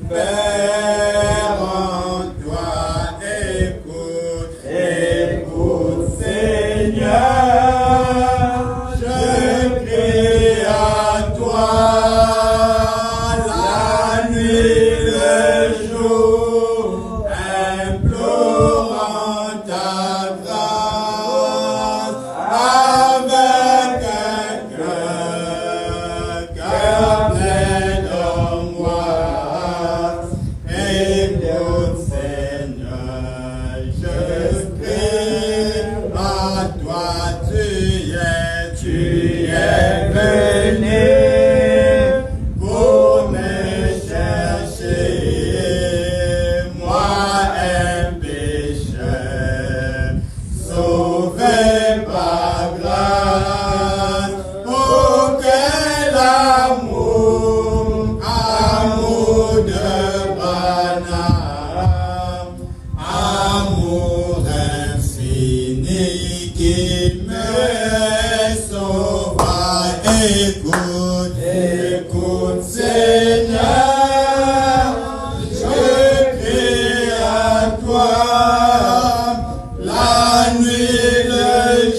Père en toi, écoute, écoute Seigneur, je crie à toi la nuit, le jour, implorant ta grâce, avec un cœur plein d'angoisse. Écoute Seigneur, je crie à toi, tu es venu pour me chercher, moi un pécheur, sauvé par grâce. Oh quel amour, amour de Branham, amour infini qui me sauva. Écoute, écoute Seigneur, je crie à toi la nuit, le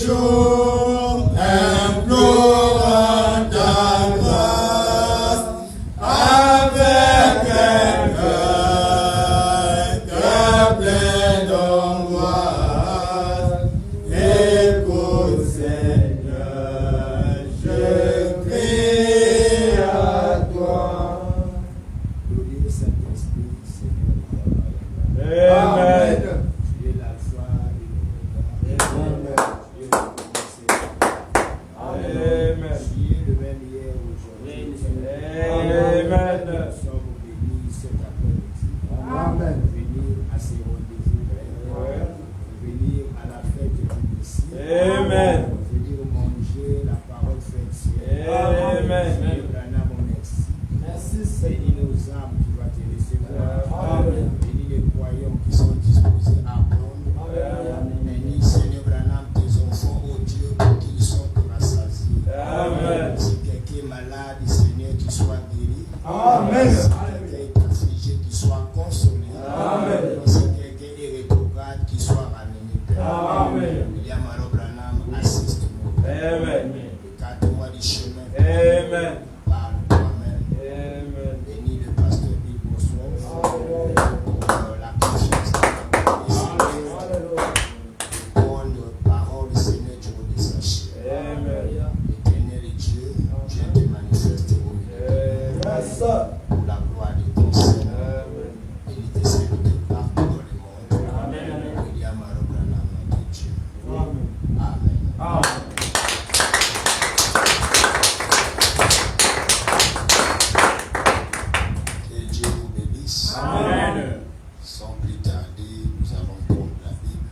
jour, implorant ta grâce, avec un cœur plein d'angoisse. Écoute Seigneur, je crie à toi. Glorieux Saint-Esprit, Seigneur. Amen. Tu es l'alpha et l'oméga. Tu es le commencement. Amen. Tu es le même hier, aujourd'hui. Amen. Nous sommes bénis cet après-midi. Amen. Venir à ces rendez-vous. Venir à la fête du Messie. Amen. Venir manger la parole faite ciel. Amen. Seigneur Branham, on merci. Merci Bénis nos âmes qui vont te recevoir. Amen. Bénis les croyants qui sont disposés à prendre. Bénis Seigneur Branham, tes enfants, oh Dieu, pour qu'ils sont rassasiés. Amen. Si quelqu'un est malade, Seigneur, qu'il soit guéri. Amen. Si quelqu'un est affligé, qu'il soit consolé. Amen. Si quelqu'un est rétrograde, qu'il soit ramené. Amen. William Aro Branham, assiste-nous. Amen. Écarte-moi du chemin. Amen. Parle toi-même. Amen. Bénis le pasteur Bill Bosworth pour la confiance pour nos paroles, Seigneur, tu redis sa chair. Amen. Éternel Dieu, viens te manifester au milieu pour la gloire de ton Seigneur. Bénis tes serviteurs partout dans le monde. William Aro Branham, notre Dieu. Amen. Que Dieu vous bénisse. Amen. Sans plus tarder, nous allons prendre la Bible.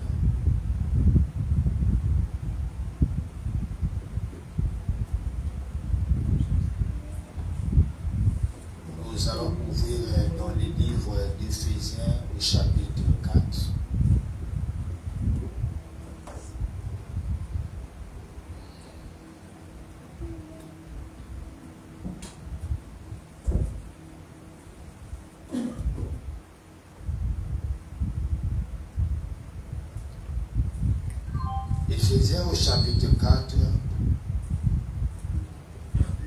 Nous allons ouvrir dans les livres d'Éphésiens au chapitre 4. Éphésiens au chapitre 4,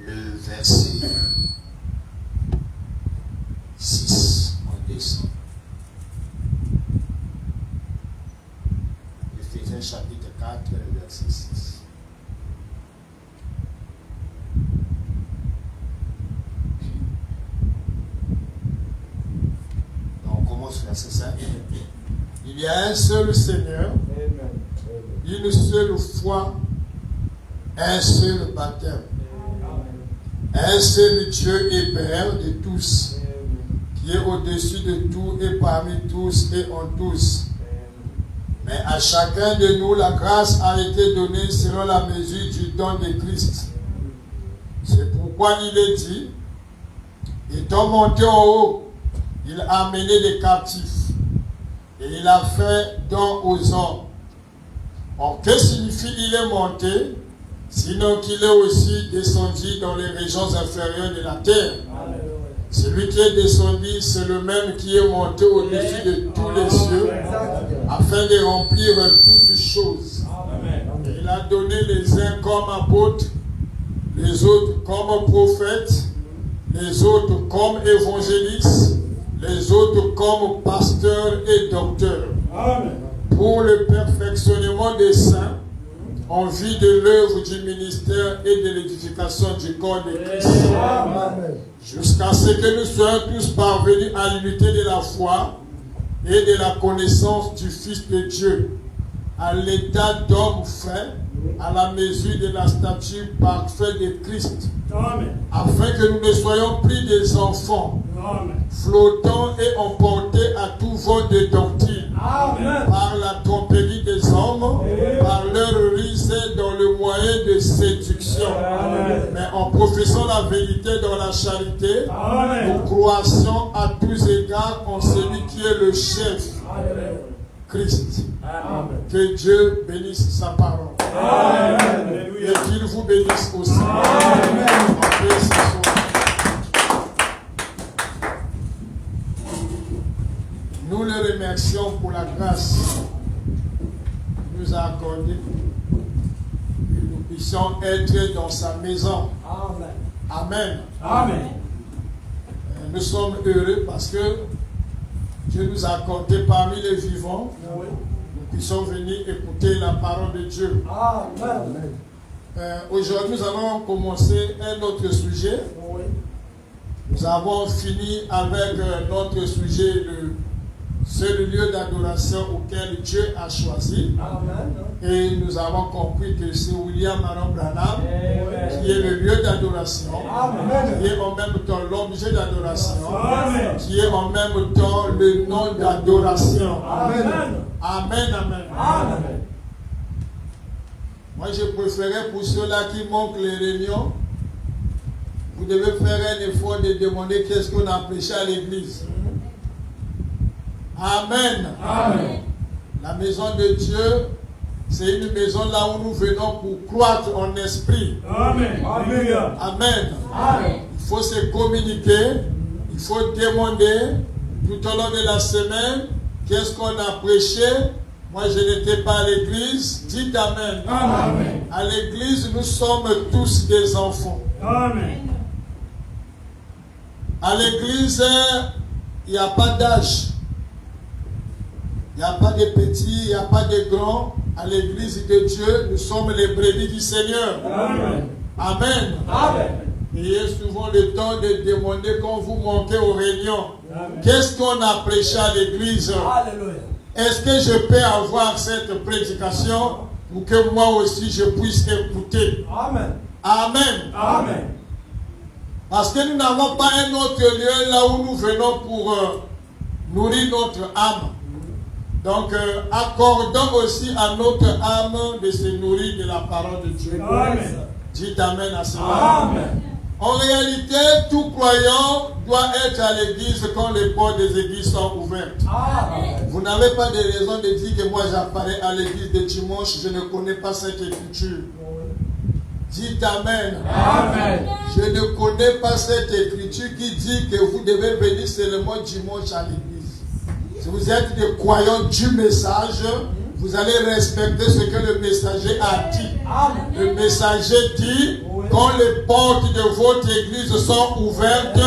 le verset 6 en descend. Éphésiens chapitre 4, le verset 6. Donc on commence verset 5. Il y a un seul Seigneur, une seule foi, un seul baptême, un seul Dieu et Père de tous, qui est au-dessus de tout et parmi tous et en tous. Mais à chacun de nous, la grâce a été donnée selon la mesure du don de Christ. C'est pourquoi il est dit, étant monté en haut, il a amené des captifs et il a fait don aux hommes. Or, que signifie il est monté, sinon qu'il est aussi descendu dans les régions inférieures de la terre? Celui qui est descendu, c'est le même qui est monté au-dessus de tous les cieux, afin de remplir toutes choses. Il a donné les uns comme apôtres, les autres comme prophètes, les autres comme évangélistes, les autres comme pasteurs et docteurs. Pour le perfectionnement des saints, en vue de l'œuvre du ministère et de l'édification du corps de Christ. Jusqu'à ce que nous soyons tous parvenus à l'unité de la foi et de la connaissance du Fils de Dieu, à l'état d'homme fait, à la mesure de la stature parfaite de Christ, afin que nous ne soyons plus des enfants, flottants et emportés à tout vent de doctrine, par la tromperie des hommes, par leur ruse dans le moyen de séduction, mais en professant la vérité dans la charité, nous croissons à tous égards en celui qui est le chef, Christ. Que Dieu bénisse sa parole. Et qu'il vous bénisse aussi. Nous le remercions pour la grâce qu'il nous a accordée. Que nous puissions être dans sa maison. Amen. Amen. Nous sommes heureux parce que Dieu nous a accordé parmi les vivants. Nous puissions venir écouter la parole de Dieu. Amen. Aujourd'hui, nous allons commencer un autre sujet. Nous avons fini avec notre sujet, c'est le lieu d'adoration auquel Dieu a choisi. Amen. Et nous avons compris que c'est William Aaron Branham qui est le lieu d'adoration, qui est en même temps l'objet d'adoration, qui est en même temps le nom d'adoration. Amen. Amen, amen. Amen. Moi, je préférais pour ceux-là qui manquent les réunions, vous devez faire un effort de demander qu'est-ce qu'on a prêché à l'église. Amen. Amen. La maison de Dieu, c'est une maison là où nous venons pour croître en esprit. Amen. Amen. Amen. Il faut se communiquer, il faut demander tout au long de la semaine qu'est-ce qu'on a prêché. Moi, je n'étais pas à l'église. Dites Amen. Amen. À l'église, nous sommes tous des enfants. Amen. À l'église, il n'y a pas d'âge. Il n'y a pas de petits, il n'y a pas de grands. À l'église de Dieu, nous sommes les brebis du Seigneur. Amen. Amen. Amen. Ayez souvent le temps de demander quand vous manquez aux réunions. Qu'est-ce qu'on a prêché à l'église? Alléluia. Est-ce que je peux avoir cette prédication pour que moi aussi je puisse écouter? Amen. Amen. Amen. Parce que nous n'avons pas un autre lieu là où nous venons pour nourrir notre âme. Donc, accordons aussi à notre âme de se nourrir de la parole de Dieu. Amen. Dites Amen à cela. Amen. En réalité, tout croyant doit être à l'église quand les portes des églises sont ouvertes. Amen. Vous n'avez pas de raison de dire que moi j'apparais à l'église de dimanche, je ne connais pas cette écriture. Dites Amen. Amen. Je ne connais pas cette écriture qui dit que vous devez venir seulement dimanche à l'église. Si vous êtes des croyants du message, vous allez respecter ce que le messager a dit. Amen. Le messager dit, quand les portes de votre église sont ouvertes,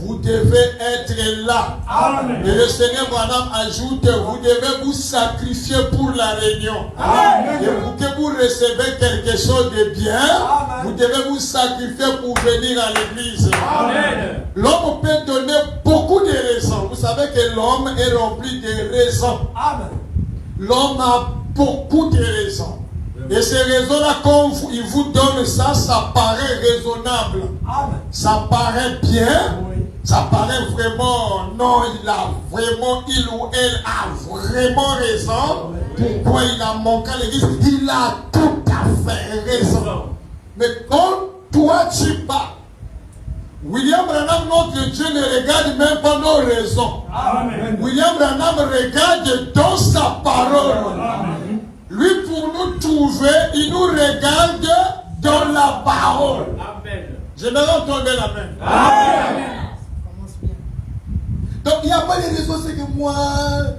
vous devez être là. Amen. Et le Seigneur Branham ajoute, vous devez vous sacrifier pour la réunion. Amen. Et pour que vous recevez quelque chose de bien, amen, vous devez vous sacrifier pour venir à l'église. L'homme peut donner beaucoup de raisons. Vous savez que l'homme est rempli de raisons. Amen. L'homme a beaucoup de raisons. Et ces raisons-là, quand il vous donne ça, ça paraît raisonnable. Amen. Ça paraît bien. Oui. Ça paraît vraiment, non, il ou elle a vraiment raison. Oui. Pourquoi il a manqué à l'église? Il a tout à fait raison. Mais quand toi tu pars, William Branham, notre Dieu, ne regarde même pas nos raisons. Amen. William Branham regarde dans sa parole. Amen. Lui, pour nous trouver, il nous regarde dans la parole. Amen. J'aimerais entendre la main. Amen. Donc il n'y a pas de raison, c'est que moi,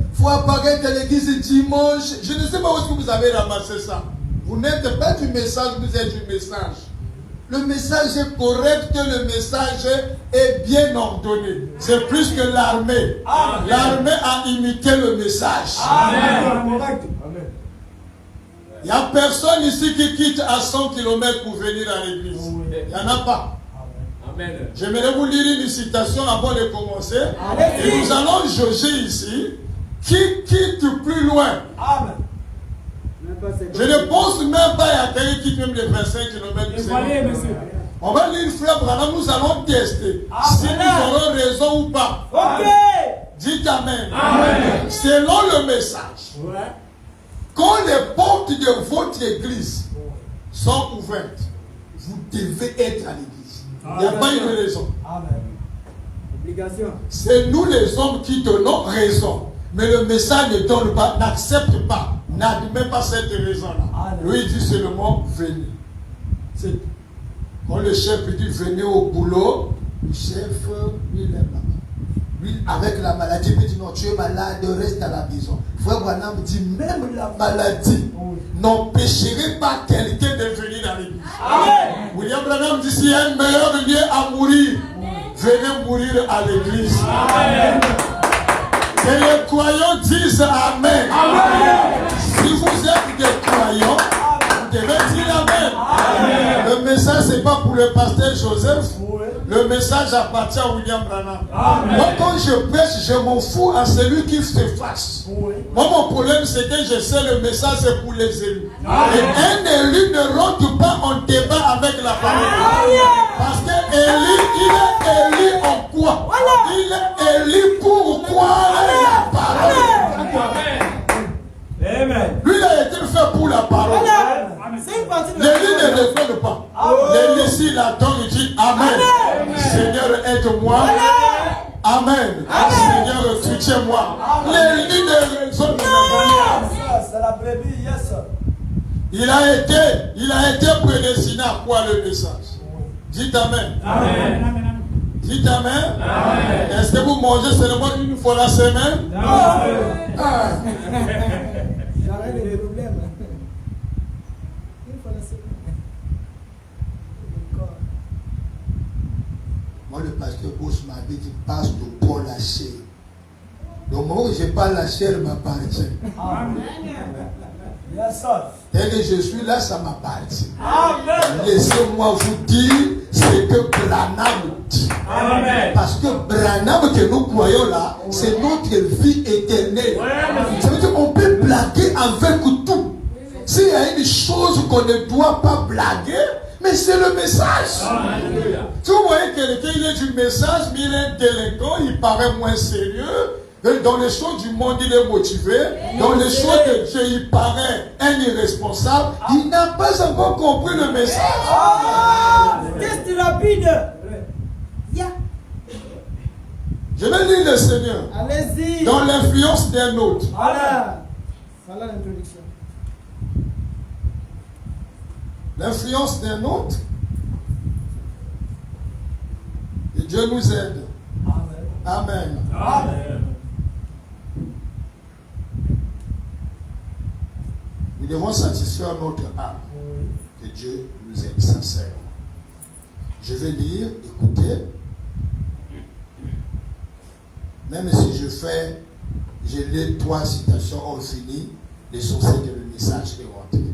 il faut apparaître à l'église dimanche. Je ne sais pas où est-ce que vous avez ramassé ça. Vous n'êtes pas du message, vous êtes du message. Le message est correct, le message est bien ordonné. C'est plus que l'armée. L'armée a imité le message. Amen. Il n'y a personne ici qui quitte à 100 km pour venir à l'église. Il n'y en a pas. Amen. J'aimerais vous lire une citation avant de commencer. Et nous allons juger ici qui quitte plus loin. Amen. Je ne pense même pas à quelqu'un qui quitte même les 25 km. On va lire frère Branham, nous allons tester si nous aurons raison ou pas. Dites Amen. Amen. Selon le message, quand les portes de votre église sont ouvertes, vous devez être à l'église. Il n'y a pas une raison. Amen. Obligation. C'est nous les hommes qui donnons raison. Mais le message ne donne pas, n'accepte pas, n'admet pas cette raison-là. Lui il dit seulement venez. C'est tout. Quand le chef dit venez au boulot, le chef, lui, il est là. Lui, avec la maladie, il dit non, tu es malade, reste à la maison. Frère Branham dit même la maladie n'empêcherait pas quelqu'un de venir à l'église. William Branham dit s'il y a un meilleur lieu à mourir, venez mourir à l'église. Et les croyants disent Amen. Si vous êtes des croyants, vous devez dire Amen. Le message, ce n'est pas pour le pasteur Joseph. Le message appartient à William Branham. Moi, quand je prêche, je m'en fous à celui qui se fasse. Moi, mon problème, c'est que je sais le message, c'est pour les élus. Et un élu ne rentre pas en débat avec la parole. Parce que Élie, il est élu en quoi? Il est élu pour croire la parole. Amen. Lui, il a été fait pour la parole. L'élu ne répond pas. L'élu, s'il attend, il dit Amen. Seigneur, aide-moi. Amen. Seigneur, soutiens-moi. L'élu ne répond pas. C'est la brebis, yes. Il a été prédestiné à quoi le message? Dites Amen. Amen. Dites Amen. Amen. Est-ce que vous mangez seulement une fois la semaine? J'arrête les problèmes. Une fois la semaine. Moi, le pasteur Bush m'a dit qu'il passe de Paul la chair. Le moment où je parle la chair m'appartient. Amen. Yes, sir. Dès que je suis là, ça m'appartient. Amen. Laissez-moi vous dire ce que Branham dit. Amen. Parce que Branham que nous croyons là, c'est notre vie éternelle. Ça veut dire qu'on peut blaguer avec tout. S'il y a une chose qu'on ne doit pas blaguer, mais c'est le message. Alléluia. Si vous voyez quelqu'un, il est du message, mais il est délinquant, il paraît moins sérieux. Dans les choses du monde, il est motivé. Dans les choses de Dieu, il paraît un irresponsable. Il n'a pas encore compris le message. Test rapide. Yeah. Je vais lire le Seigneur. Allez-y. Dans l'influence d'un autre. Voilà. Voilà l'introduction. L'influence d'un autre. Et Dieu nous aide. Amen. Amen. Nous devons satisfaire notre âme. Que Dieu nous aide sincèrement. Je vais lire, écouter. Même si je lis 3 citations, on finit, l'essentiel de le message est rentré.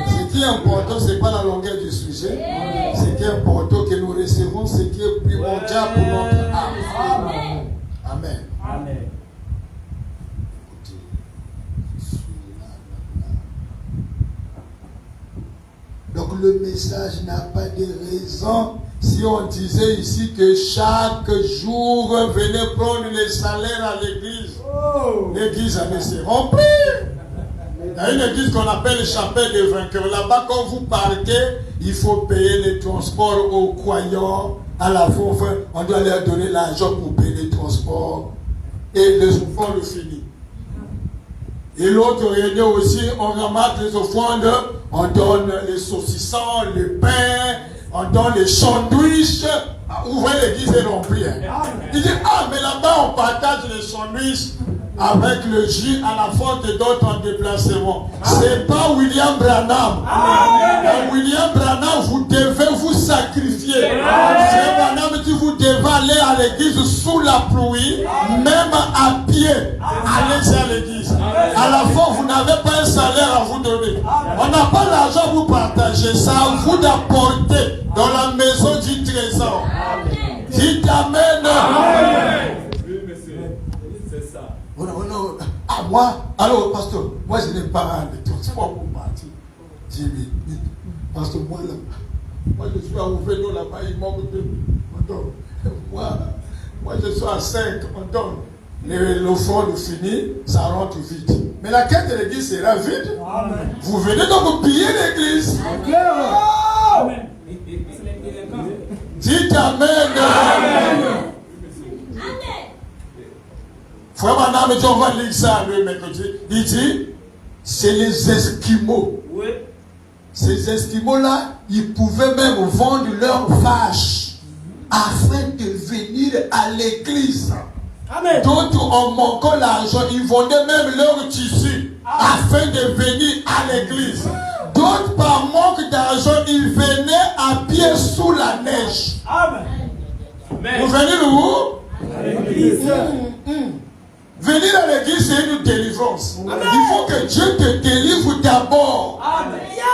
Ce qui est important, ce n'est pas la longueur du sujet. Ce qui est important, que nous recevons ce qui est primordial pour notre âme. Amen. Amen. Écoutez, je suis là. Donc le message n'a pas de raison. Si on disait ici que chaque jour venez prendre les salaires à l'église, l'église allait se remplir. Il y a une église qu'on appelle chapelle des vainqueurs. Là-bas, quand vous partez, il faut payer les transports aux croyants. À la fin, on doit leur donner l'argent pour payer les transports. Et les offrandes le finissent. Et l'autre réunion aussi, on ramasse les offrandes, on donne les saucissons, les pains, on donne les sandwichs. Vous voyez l'église est remplie. Hein? Il dit, ah, mais là-bas, on partage les sandwichs avec le jus à la faute d'autres en déplacement. C'est pas William Branham. William Branham, vous devez vous sacrifier. William Branham dit, vous devez aller à l'église sous la pluie, même à pied. Allez à l'église. À la fin, vous n'avez pas un salaire à vous donner. On n'a pas l'argent à vous partager. C'est à vous d'apporter dans la maison du trésor. Dites Amen. Oui, monsieur. C'est ça. Ah, moi, alors, pasteur, moi je n'ai pas de transport pour partir. J'ai dit, pasteur, moi là, moi je suis à Ouvélo là-bas, il manque de. On donne. Moi je suis à 5, on donne. Le front est fini, ça rentre vite. Mais la quête de l'église sera vide. Amen. Vous venez donc vous piller l'église. Amen. Dites Amen. Amen. Frère Madame, on va lire ça le mercredi. Il dit, c'est les Esquimaux. Oui. Ces Esquimaux-là, ils pouvaient même vendre leurs vaches afin de venir à l'église. Amen. D'autres, en manquant l'argent, ils vendaient même leur tissu afin de venir à l'église. D'autres, par manque d'argent, ils venaient à pied sous la neige. Amen. Vous venez où? À l'église. Venir à l'église, c'est une délivrance. Amen. Il faut que Dieu te délivre d'abord.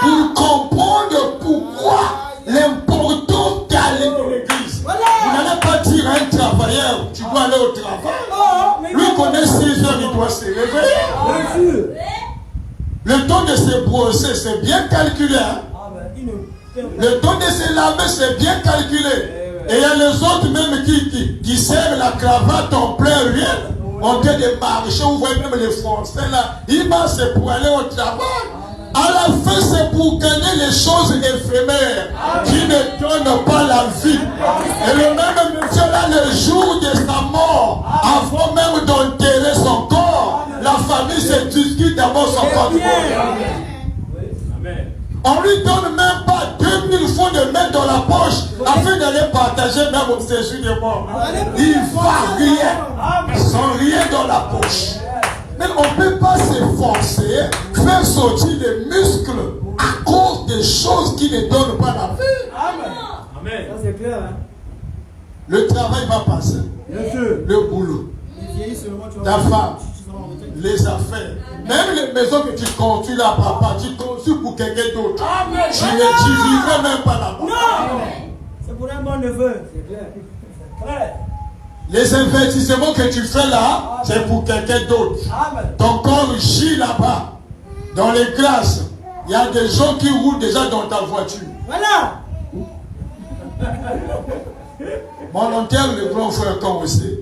Pour comprendre pourquoi l'importance d'aller à l'église. Voilà. Vous n'allez pas dire à un travailleur, tu dois aller au travail. Lui connaît 6 heures, il doit se lever. Le temps de se brosser, c'est bien calculé. Hein? Le temps de se laver, c'est bien calculé. Et il y a les autres même qui serrent la cravate en plein rien. On train de marcher, vous voyez même les Français là. Ils marchent pour aller au travail. À la fin, c'est pour gagner les choses éphémères qui ne donnent pas la vie. Et le même monsieur là, le jour de sa mort, avant même d'enterrer son corps, la famille se discute d'abord son corps. On lui donne même pas 2000 francs de mettre dans la poche afin d'aller partager même au séjour de mort. Il va rien, sans rien dans la poche. Mais on ne peut pas s'efforcer, faire sortir les muscles à cause des choses qui ne donnent pas la vie. Amen. Ça c'est clair. Hein? Le travail va passer. Le boulot. Ta femme. Les affaires. Même les maisons que tu construis là, papa, tu construis pour quelqu'un d'autre. Tu ne vivrais même pas là-bas. Non. C'est pour un bon neveu. C'est clair. Les investissements que tu fais là, c'est pour quelqu'un d'autre. Ton corps gît là-bas. Dans les classes, il y a des gens qui roulent déjà dans ta voiture. Voilà. Mon oncle, le grand frère, comme aussi.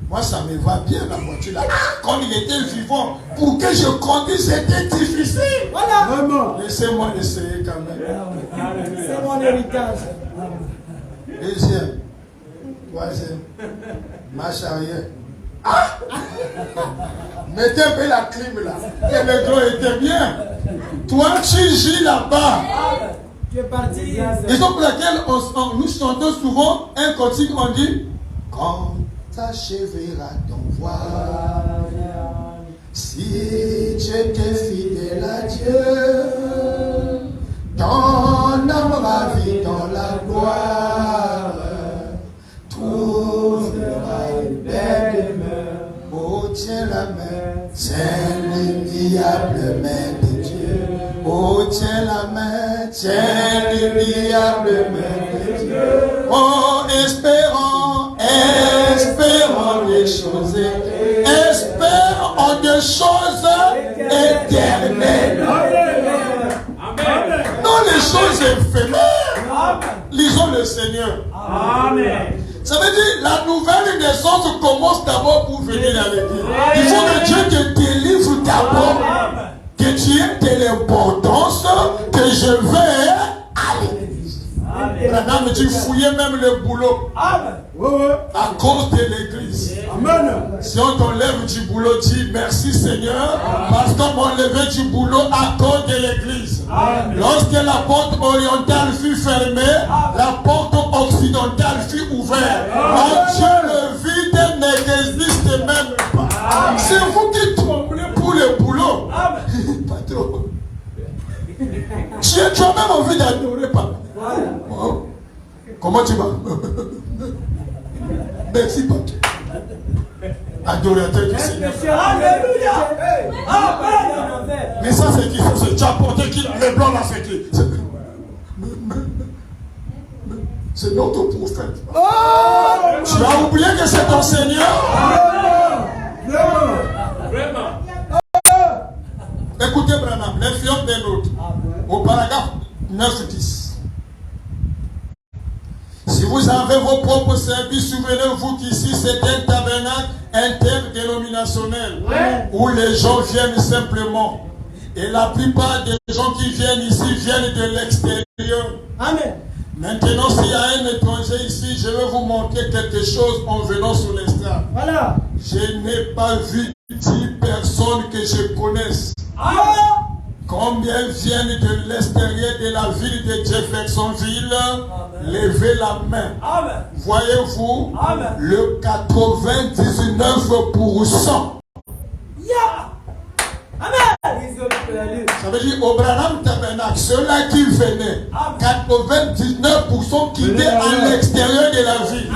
Moi, ça me va bien la voiture là. Quand il était vivant, pour que je conduise, c'était difficile. Voilà. Vraiment. Laissez-moi essayer quand même. C'est mon héritage. Deuxième. Troisième. Marche arrière. Ah! Mettez un peu la clim là. Et le gros était bien. Toi, tu gis là-bas. Tu es parti. Raison pour laquelle nous chantons souvent un cantique, on dit quand t'achèveras ton voile, si tu étais fidèle à Dieu, ton âme ravie dans la gloire, trouvera une belle demeure. Oh, tiens la main, tiens l'iniable main de Dieu. Oh, tiens la main, tiens l'iniable main de Dieu. Oh, espérons des choses, espère en des choses éternelles. Non, les choses éphémères. Lisons le Seigneur. Amen. Ça veut dire la nouvelle naissance commence d'abord pour venir à l'église. Il faut que Dieu te délivre d'abord. Que tu aies de l'importance que je vais à l'église. Madame, tu fouillais même le boulot à cause de l'église. Si on t'enlève du boulot, dis merci Seigneur, parce qu'on m'a enlevé du boulot à cause de l'église. Lorsque la porte orientale fut fermée, la porte occidentale fut ouverte. Mon Dieu, le vide n'existe même pas. C'est vous qui tremblez pour le boulot. Patron. Tu as même envie d'adorer papa. Oh. Comment tu vas? Merci papa. Adorateur du Seigneur. Alléluia. Mais ça c'est qui? Tu as porté qui? Le blanc là c'est qui? C'est notre prophète. Tu as oublié que c'est ton Seigneur? Vraiment. Écoutez Branham, l'influence d'un autre. Au paragraphe 9-10. Si vous avez vos propres services, souvenez-vous qu'ici c'est un tabernacle interdénominationnel où les gens viennent simplement. Et la plupart des gens qui viennent ici viennent de l'extérieur. Amen. Maintenant, s'il y a un étranger ici, je vais vous montrer quelque chose en venant sur l'estrade. Voilà. Je n'ai pas vu 10 personnes que je connaisse. Combien viennent de l'extérieur de la ville de Jeffersonville? Levez la main. Voyez-vous, le 99%. Ça veut dire au Branham Tabernacle, ceux-là qui venaient, 99% quittaient à l'extérieur de la ville.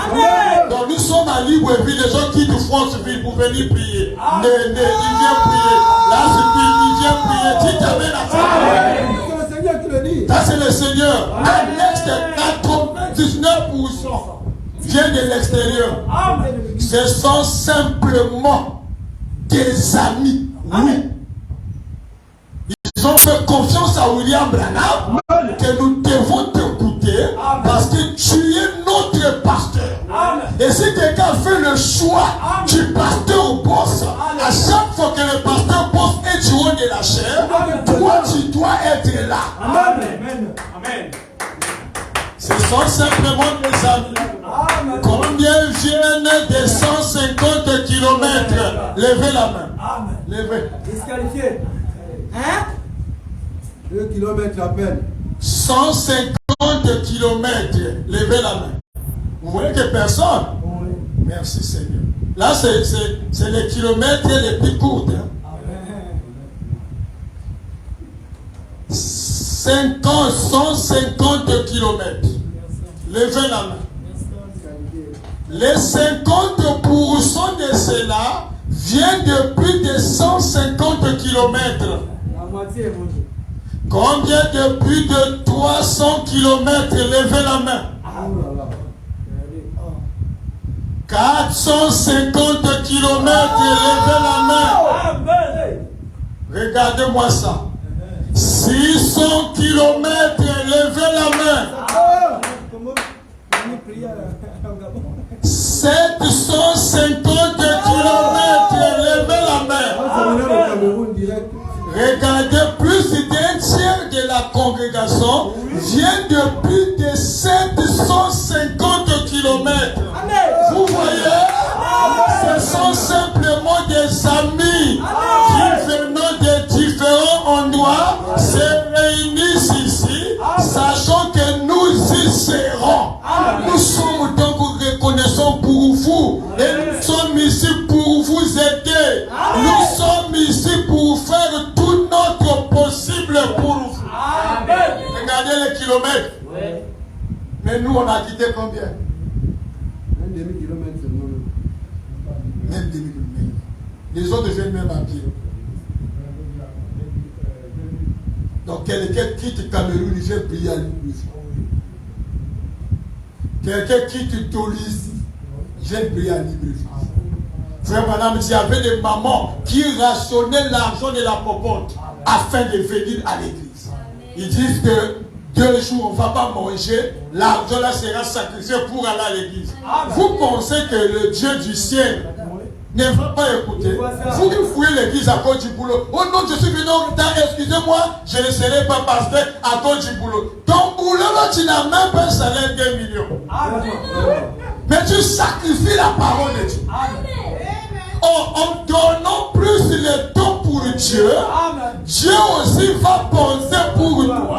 Donc nous sommes à Libreville, les gens quittent Franceville pour venir prier. Il vient prier. Là, il vient prier. Dites Amen à ça. C'est le Seigneur qui le dit. Ça, c'est le Seigneur. À l'extérieur, 99% viennent de l'extérieur. Ce sont simplement des amis. Oui. Ils ont fait confiance à William Branham que nous devons t'écouter parce que tu es notre pasteur. Et si quelqu'un fait le choix du pasteur au boss, à chaque fois que le pasteur boss est du haut de la chair, toi tu dois être là. Amen. Ce sont simplement des amis. Combien viennent des 150 km? Levez la main. Levez. Disqualifié. Hein? 2 kilomètres à peine. 150 km. Levez la main. Vous voyez que personne? Oui. Merci Seigneur. Là, c'est les kilomètres les plus courts. Hein? 150 km. Levez la main. Les 50% de cela viennent de plus de 150 km. La moitié, mon Dieu. Combien de plus de 300 km? Levez la main. 450 km. Levez la main. Regardez-moi ça. 600 km. Levez la main. 750 km. Levez la main. Regardez, plus d'un tiers de la congrégation vient de plus de 750 km. Vous voyez, ce sont simplement des amis qui venant de différents endroits se réunissent ici, sachant que nous y serons. Nous sommes donc reconnaissants pour vous et nous sommes ici pour vous aider. Nous sommes ici pour faire tout notre possible pour vous. Regardez les kilomètres. Mais nous, on a quitté combien? Un demi-kilomètre seulement. Même demi-kilomètre. Les autres viennent même à pied. Donc quelqu'un quitte Cameroun, il vient prier à l'église. Quelqu'un quitte Tolisi, il vient prier à l'église. Frère madame, il y avait des mamans qui rationnaient l'argent de la popote afin de venir à l'église. Ils disent que 2 jours on ne va pas manger, l'argent là sera sacrifié pour aller à l'église. Vous pensez que le Dieu du ciel ne va pas écouter? Vous qui fouillez l'église à cause du boulot. Oh non, je suis venu en retard, excusez-moi, je ne serai pas pasteur à cause du boulot. Ton boulot là, tu n'as même pas un salaire de 2 millions. Mais tu sacrifies la parole de Dieu. en donnant plus le temps pour Dieu, Dieu aussi va penser pour toi.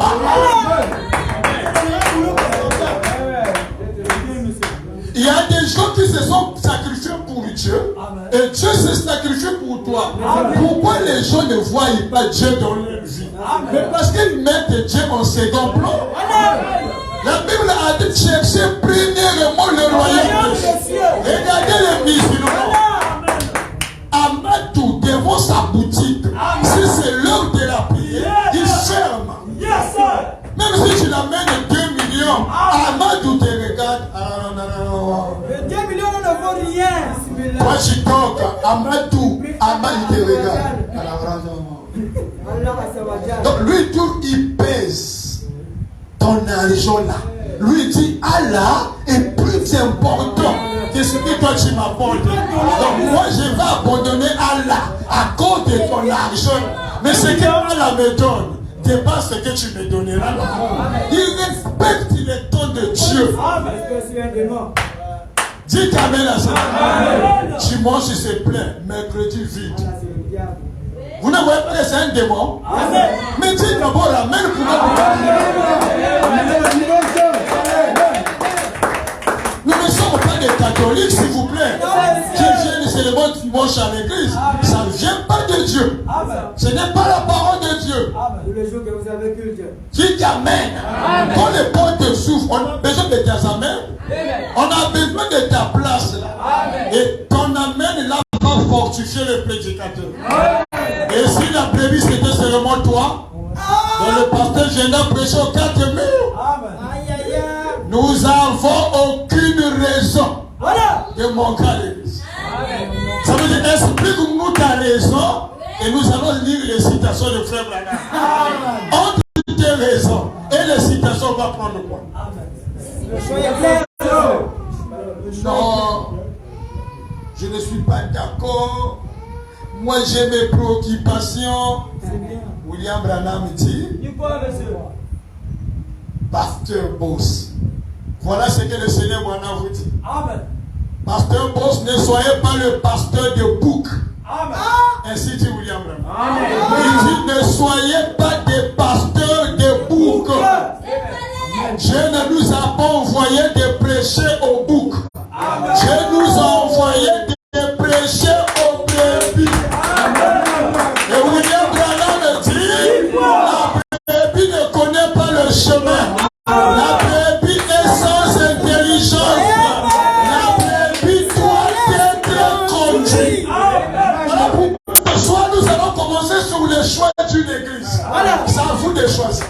Il y a des gens qui se sont sacrifiés pour Dieu et Dieu s'est sacrifié pour toi. Pourquoi les gens ne voient pas Dieu dans leur vie? Mais parce qu'ils mettent Dieu en second plan. La Bible a dit chercher premièrement le royaume de Dieu. Regardez les musulmans. Amadou devant sa boutique, si c'est l'heure de la prière, il ferme. Même si tu l'amènes 2 millions, Amadou te regarde. 2 millions ne vaut rien. Toi tu toques, Amadou te regarde. Donc lui tout il pèse ton argent là. Lui dit Allah est plus important que ce que toi tu m'apportes. Donc moi je vais abandonner Allah à cause de ton argent. Mais ce que Allah me donne dépasse ce que tu me donneras. Il respecte le temps de Dieu. Dis Amen à ça. Dimanche il se plaint, mercredi vide. Vous ne voyez pas que c'est un démon? Mais dites d'abord Amen pour nous ne sommes pas des catholiques, s'il vous plaît, qui viennent célébrer dimanche à l'église. Ça ne vient pas de Dieu. Ce n'est pas la parole de Dieu. Tous les jours que vous avez culte. Dites Amen. Quand les portes s'ouvrent, on a besoin de tes Amen. On a besoin de ta place là. Et ton Amen là va fortifier le prédicateur. Et si la brebis c'était seulement toi, dans le pasteur Géna prêchait aux 4 murs, nous n'avons aucune raison de manquer à l'église. Ça veut dire, explique-nous ta raison et nous allons lire les citations de Frère Branham. Entre tes raisons et les citations, on va prendre quoi? Non, je ne suis pas d'accord. Moi j'ai mes préoccupations. William Branham dit, Pasteur Boss. Voilà ce que le Seigneur Branham vous dit. Amen. Pasteur Boss, ne soyez pas le pasteur de bouc. Amen. Ainsi dit William Branham. Il dit, ne soyez pas des pasteurs de bouc. Dieu ne nous a pas envoyé de prêcher au bouc. Dieu nous a envoyé de prêcher aux brebis. Et William Branham dit, la brebis ne connaît pas le chemin. La brebis est sans intelligence. La brebis doit être conduite. Ce soir, nous allons commencer sur le choix d'une église. C'est à vous de choisir.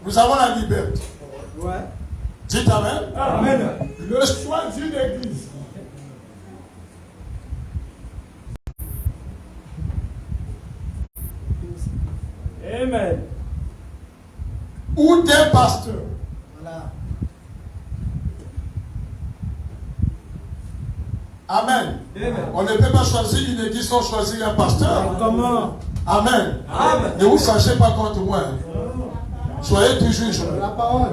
Nous avons la liberté. Dites Amen. Amen. Le choix d'une église. Amen. Ou des pasteurs. Voilà. Amen. Amen. On ne peut pas choisir une église sans choisir un pasteur. Comment? Amen. Amen. Ne vous fâchez pas contre moi. Soyez toujours joyeux. La parole.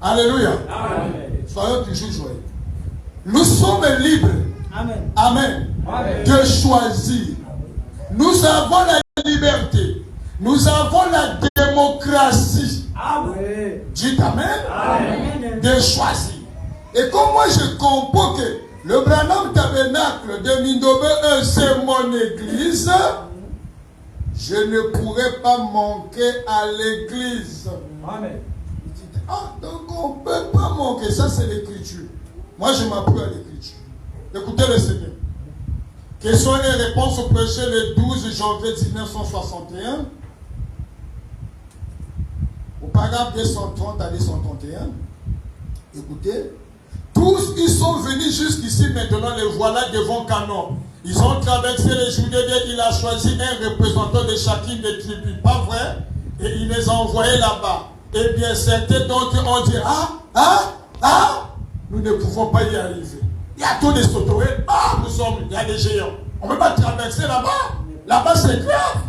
Alléluia. Amen. Soyons toujours joyeux. Nous sommes libres. Amen. Amen. Amen. De choisir. Nous avons la liberté. Nous avons la démocratie. Amen. Dites Amen. Amen. De choisir. Et comme moi je comprends que le Branham Tabernacle de Mindobe, c'est mon église, je ne pourrai pas manquer à l'église. Amen. Ah, donc on ne peut pas manquer. Ça, c'est l'écriture. Moi, je m'appuie à l'écriture. Écoutez le Seigneur. Questions et réponses au prêché le 12 janvier 1961. Au paragraphe 230 à 231. Écoutez. Tous, ils sont venus jusqu'ici, maintenant les voilà devant Canon. Ils ont traversé les Judées, il a choisi un représentant de chacune des tribus, pas vrai? Et il les a envoyés là-bas. Eh bien, certains d'entre eux ont dit, nous ne pouvons pas y arriver. Il y a tous des sauterelles, il y a des géants. On ne peut pas traverser là-bas. Là-bas, c'est grave.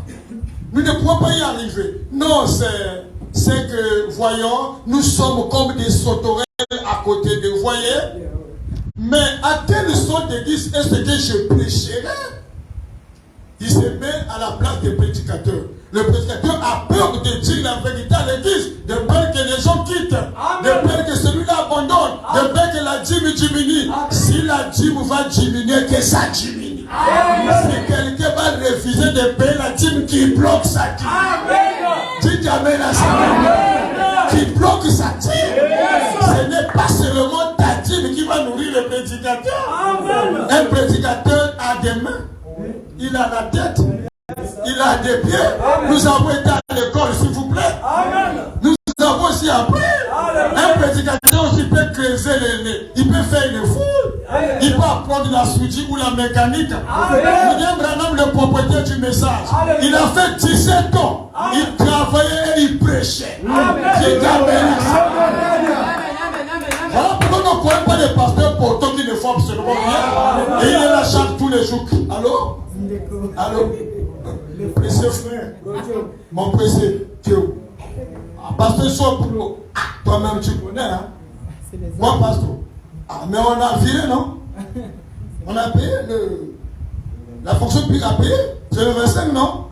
Nous ne pouvons pas y arriver. Non, c'est que, voyons, nous sommes comme des sauterelles à côté de, voyez. Mais à quelle sorte d'église est-ce que je prêcherai? Il se met à la place des prédicateurs. Le prédicateur a peur de dire la vérité à l'église, de peur que les gens quittent, de peur que celui-là abandonne, de peur que la dîme diminue. Si la dîme va diminuer, que ça diminue. Si quelqu'un va refuser de payer la dîme, qui bloque sa dîme. Dites amen à ça. Qui bloque sa dîme. Ce n'est pas seulement ta dîme qui va nourrir le prédicateur. Un prédicateur a des mains. Il a la tête, il a des pieds. Nous avons été à l'école, s'il vous plaît. Nous avons aussi appris. Un prédicateur aussi peut creuser il peut faire une foule. Il peut apprendre la soudure ou la mécanique. William Branham, le propriétaire du message, il a fait 17 ans. Il travaillait et il prêchait. Voilà pourquoi on ne connaît pas les pasteurs pourtant qui ne font absolument rien. Et il est là chaque tous les jours. Allô? Allô? Le précieux frère. Mon précieux. Pasteur Soplo. Toi-même tu connais, hein? Moi, pasteur. Ah, mais on a viré, non? On a payé la fonction publique a payé. C'est le 25, non?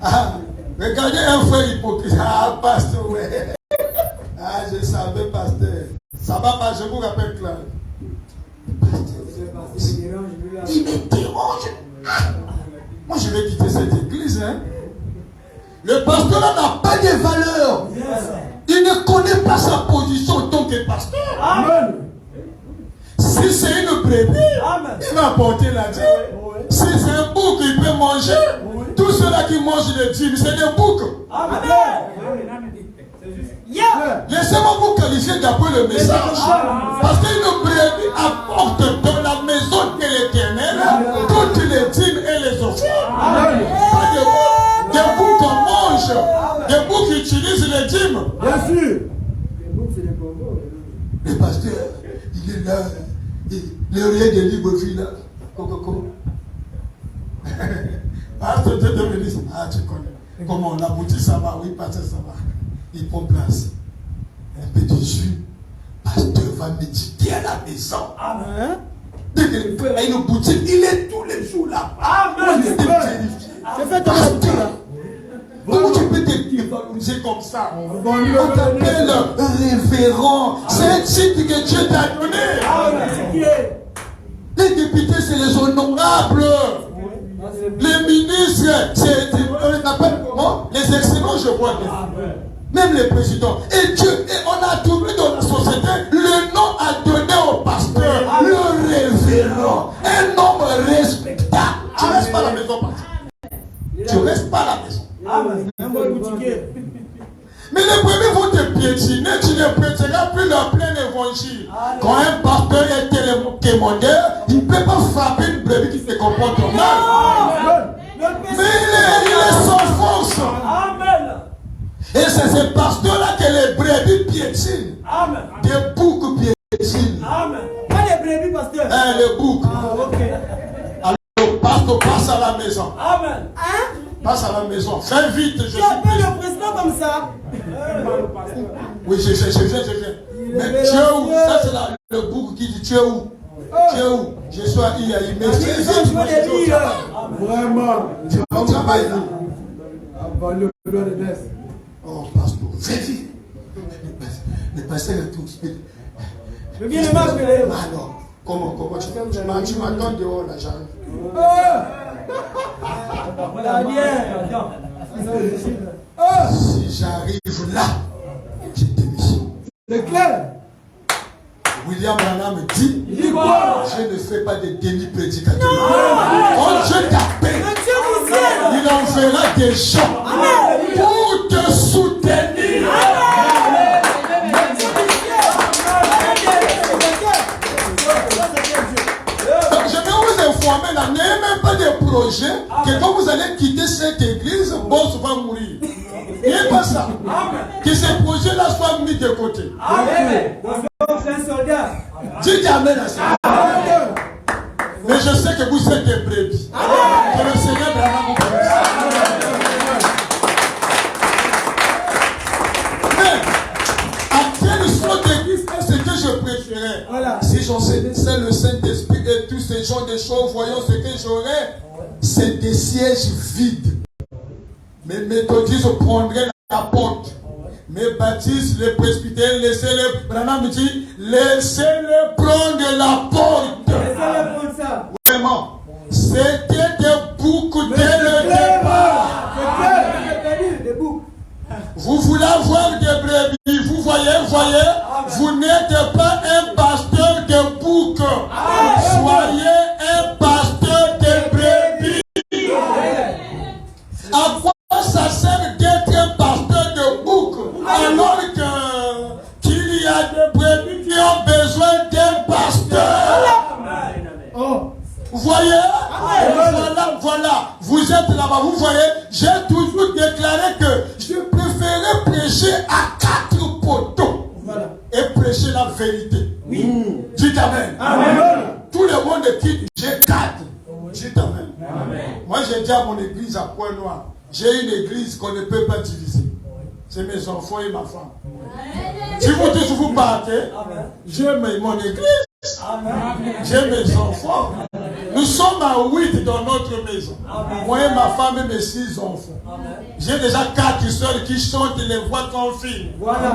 Ah, regardez un frère hypocrite. Ah, pasteur, ouais. Ah, je savais, pasteur. Ça va pas, je vous rappelle clair. Il me dérange. Moi, je vais quitter cette église. Hein. Le pasteur là n'a pas de valeur. Il ne connaît pas sa position en tant que pasteur. Amen. Si c'est une brebis, il va porter la dîme. Si c'est un bouc, il peut manger. Tous ceux-là qui mangent les dîmes, c'est des boucs. Amen. Laissez-moi vous qualifier d'après le message. Parce qu'une brebis apporte dans la maison de l'Éternel toutes les dîmes et les offrandes. Pas des boucs qu'on mange. Des boucs qui utilisent les dîmes. Bien sûr. Le pasteur, il est là. Le rien de libre-vie là. Pasteur de Dominique. Ah, tu connais. Comment la boutique ça va? Oui, pasteur ça va. Il prend place. Un peu de jus. Pasteur va méditer à la maison. Amen. Dès qu'il fait une boutique, il est tous les jours là. Amen. Je fais ton boutique là. Comment tu peux te dévaloriser comme ça? On t'appelle révérend. C'est un titre que Dieu t'a donné. Les députés, c'est les honorables. Les ministres, c'est on appelle comment? Les excellents, je vois bien. Même les présidents. Et Dieu, et on a trouvé dans la société le nom à donner au pasteur, le révérend, un homme respectable. Tu ne restes pas à la maison, pasteur. Tu ne restes pas à la maison. Amen. Mais les premiers vont te piétiner, tu ne prêteras plus leur plein évangile. Quand un pasteur est télécommandeur, il ne peut pas frapper une brebis qui se comporte mal. Mais il est sans force. Amen. Et c'est ce pasteur-là que les brebis piétinent. Amen. Des boucs piétinent. Amen. Pas les brebis, pasteur. Les boucs. Ah, ok. Alors, pasteur, passe à la maison. Amen. Hein? Passe à la maison. Fais vite. Tu appelles le président comme ça? Oui, je viens. Mais tu es où? Ça, c'est le bouc qui dit tu es où? Tu es où? Je suis à Iaï. Mais tu es vite. Vraiment. On travaille là. Oh, pasteur, fais vite. Le pasteur est tout speed. Je viens de m'appeler. Alors, comment tu m'attends dehors là, j'arrive. Si j'arrive là, je démissionne. C'est clair. William Branham dit, je ne fais pas de déni prédicateur. Quand Dieu t'appelle, il enverra des gens pour te soutenir. Donc, je vais vous informer, là, n'ayez même pas de projet que quand vous allez quitter cette église, boss va mourir. Il n'est pas ça. Que ces projets-là soient mis de côté. Amen. Dites amen à ça. Mais je sais que vous êtes des brebis. Que le Seigneur Branham vous bénisse. Mais à quelle sorte d'église est-ce que je préférais? Si j'enseignais, c'est le Saint-Esprit et tous ces genres de choses, voyons ce que j'aurais. C'est des sièges vides. Mes méthodistes prendraient la porte. Mes baptistes, les presbytériens, laissez-les. Branham dit, laissez-les prendre la porte. Laissez-les prendre ça. Vraiment. C'était des boucs dès le départ. C'était des boucs. Vous voulez avoir des brebis, vous voyez, vous n'êtes pas un pasteur de boucs. Soyez un pasteur de brebis. À quoi ça sert d'être un pasteur de boucs alors qu'il y a des brebis qui ont besoin d'un pasteur? Vous voyez? Voilà. Vous êtes là-bas, vous voyez, j'ai toujours déclaré que je préférais prêcher à 4 poteaux et prêcher la vérité. Oui. Dites Amen. Tout le monde quitte, j'ai 4. Dites Amen. Moi, j'ai dit à mon église à Pointe-Noire, j'ai une église qu'on ne peut pas diviser. C'est mes enfants et ma femme. Si vous tous vous partez, j'aime mon église. J'ai mes enfants. Nous sommes à 8 dans notre maison. Moi et ma femme et mes 6 enfants. J'ai déjà 4 soeurs qui chantent les voix qu'on filme.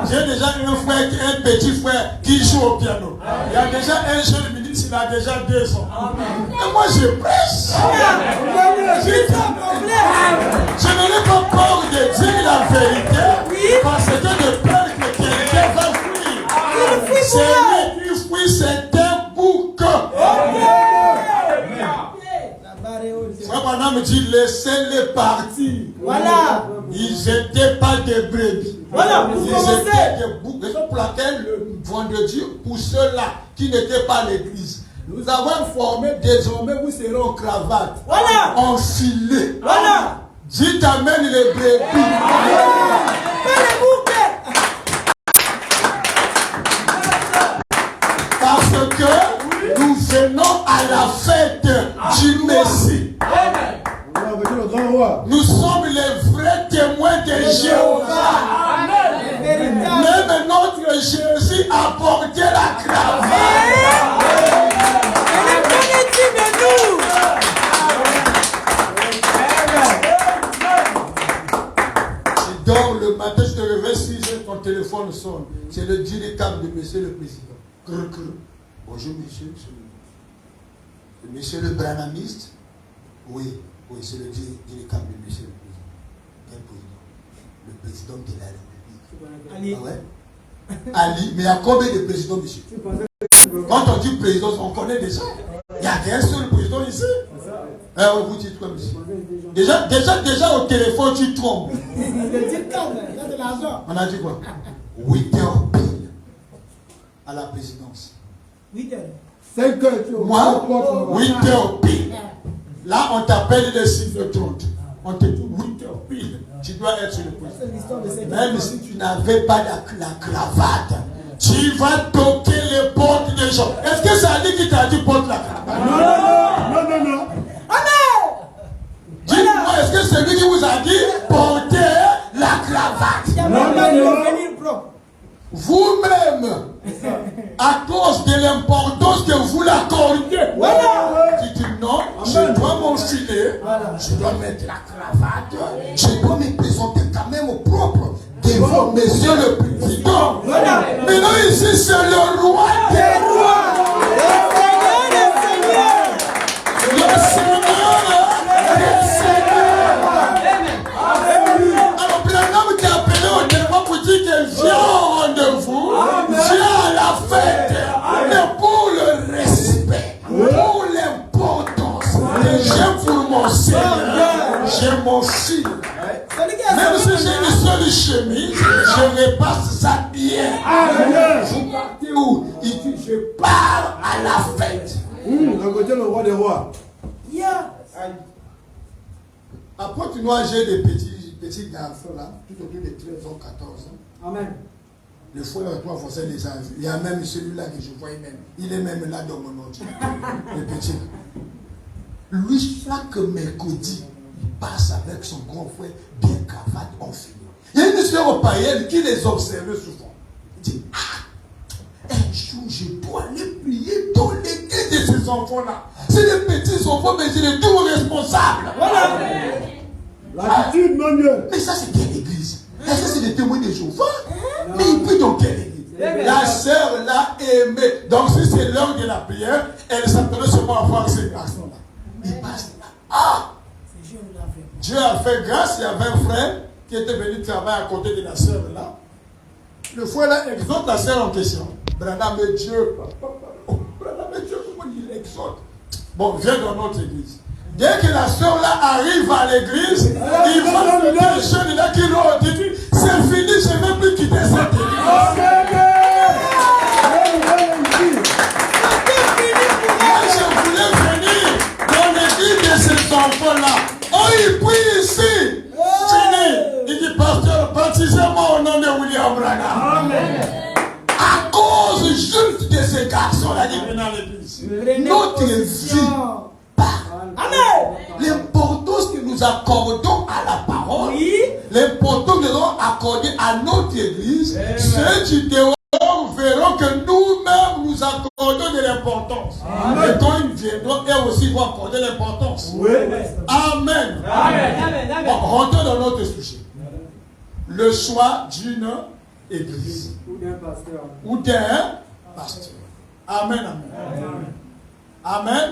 J'ai déjà un frère, un petit frère qui joue au piano. Il y a déjà un jeune ministre, il a déjà 2 ans. Et moi je prêche. Je n'ai pas peur de dire la vérité parce que de peur que quelqu'un va fuir. C'est lui qui fuit, c'est un bouc. Frère Branham me dit laissez-les partir. Voilà. Ils n'étaient pas des brebis. Voilà. Ils étaient des boucs. Raison pour laquelle le vendredi, pour ceux-là qui n'étaient pas à l'église, nous avons formé désormais, vous serez en cravate. Voilà. En filet. Voilà. Dites amen les brebis. Parce que nous venons à la fête du Messie. Nous sommes les vrais témoins de Jéhovah. Même notre Jésus a porté la cravate. Donc le matin, je te réveille 6 heures, ton téléphone sonne. C'est le directeur de monsieur le président. Bonjour monsieur. Monsieur le branhamiste. Oui, c'est le directeur de monsieur le président. Quel président? Le président de la République. Ali. Ah ouais? Ali, mais il y a combien de présidents, monsieur? Quand on dit président, on connaît déjà. Il n'y a qu'un seul président ici. Vous dites quoi, monsieur? Déjà au téléphone, tu trompes. On a dit quoi? 8 heures pile à la présidence. 8 heures. 5 heures. Moi, 8 heures pile. Là, on t'appelle le 6h30. On te dit 8 heures pile. Tu dois être sur le président. Même si tu n'avais pas la cravate, tu vas toquer les portes des gens. Est-ce que ça dit qu'il t'a dit porte la cravate? Non. Dis-moi, est-ce que c'est lui qui vous a dit porter la cravate? Vous-même, à cause de l'importance que vous l'accordez, dites non, je dois m'enfiler, je dois mettre la cravate, je dois me présenter quand même au propre devant monsieur le président. Maintenant ici c'est le roi des rois, le Seigneur des seigneurs. Alors Branham t'a appelé au téléphone pour dire que viens au rendez-vous, viens à la fête, mais pour le respect, pour l'importance que j'ai pour mon Seigneur, j'ai mon fils. Même si j'ai une seule chemise, je repasse ça bien. Vous partez où? Il dit je pars à la fête. Le roi des rois. Après, tu dois j'ai des petits garçons là, tout autour de 13 ans, 14 ans. Amen. Le frère et toi, forcément les âges. Il y a même celui-là que je voyais même. Il est même là dans mon autre. Le petit. Lui, chaque mercredi, il passe avec son grand frère, bien cravate, en film. Il y a une sœur païenne qui les observait souvent. Il dit, un jour, je dois aller prier dans l'église de ces enfants-là. C'est des petits enfants, mais c'est les tout responsables. Voilà. L'attitude, mon Dieu. Mais ça, c'est quelle église? Est-ce que c'est des témoins de Jéhovah? Mais il prie dans quelle église? La sœur l'a aimé. Donc, si c'est l'heure de la prière, elle s'attendait seulement à voir ces garçons-là. Il passe là. Ah! Dieu a fait grâce. Il y avait un frère qui était venu travailler à côté de la sœur là. Le frère là exhorte la sœur en question. Branham et Dieu. Branham et Dieu, comment il exhorte? Bon, viens dans notre église. Dès que la sœur là arrive à l'église, il va se dire les jeunes là qui l'ont dit, c'est fini, je ne vais plus quitter cette église. Moi, je voulais venir dans l'église de ces enfants-là. Oh, il prie ici. Fini. Il dit, pasteur, baptisez-moi au nom de William Branham. À cause juste de ces garçons-là qui viennent dans l'église. Notre vie. Amen. L'importance que nous accordons à la parole, Oui. l'importance que nous allons accorder à notre église, ceux qui dehors verront que nous-mêmes nous accordons de l'importance. Et quand ils viendront, eux aussi vont accorder l'importance. Oui. Amen. Amen. Bon, rentrons dans notre sujet. Le choix d'une église ou d'un pasteur. Amen. Amen.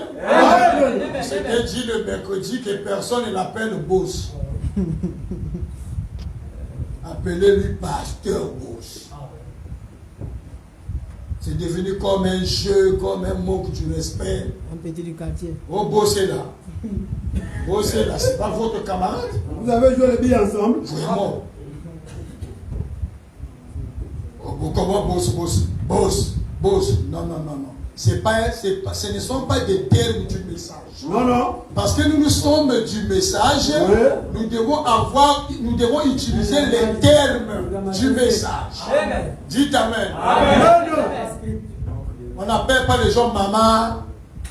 C'était dit le mercredi que personne ne l'appelle boss. Appelez-lui pasteur boss. C'est devenu comme un jeu, comme un manque du respect. Un petit du quartier. Oh, bossez là. Bossez là, c'est pas votre camarade. Vous avez joué les billes ensemble? Vraiment. Oh, comment boss? Non. Ce ne sont pas des termes du message. Non. Parce que nous sommes du message, nous devons utiliser les termes du message. Dites Amen. On n'appelle pas les gens maman.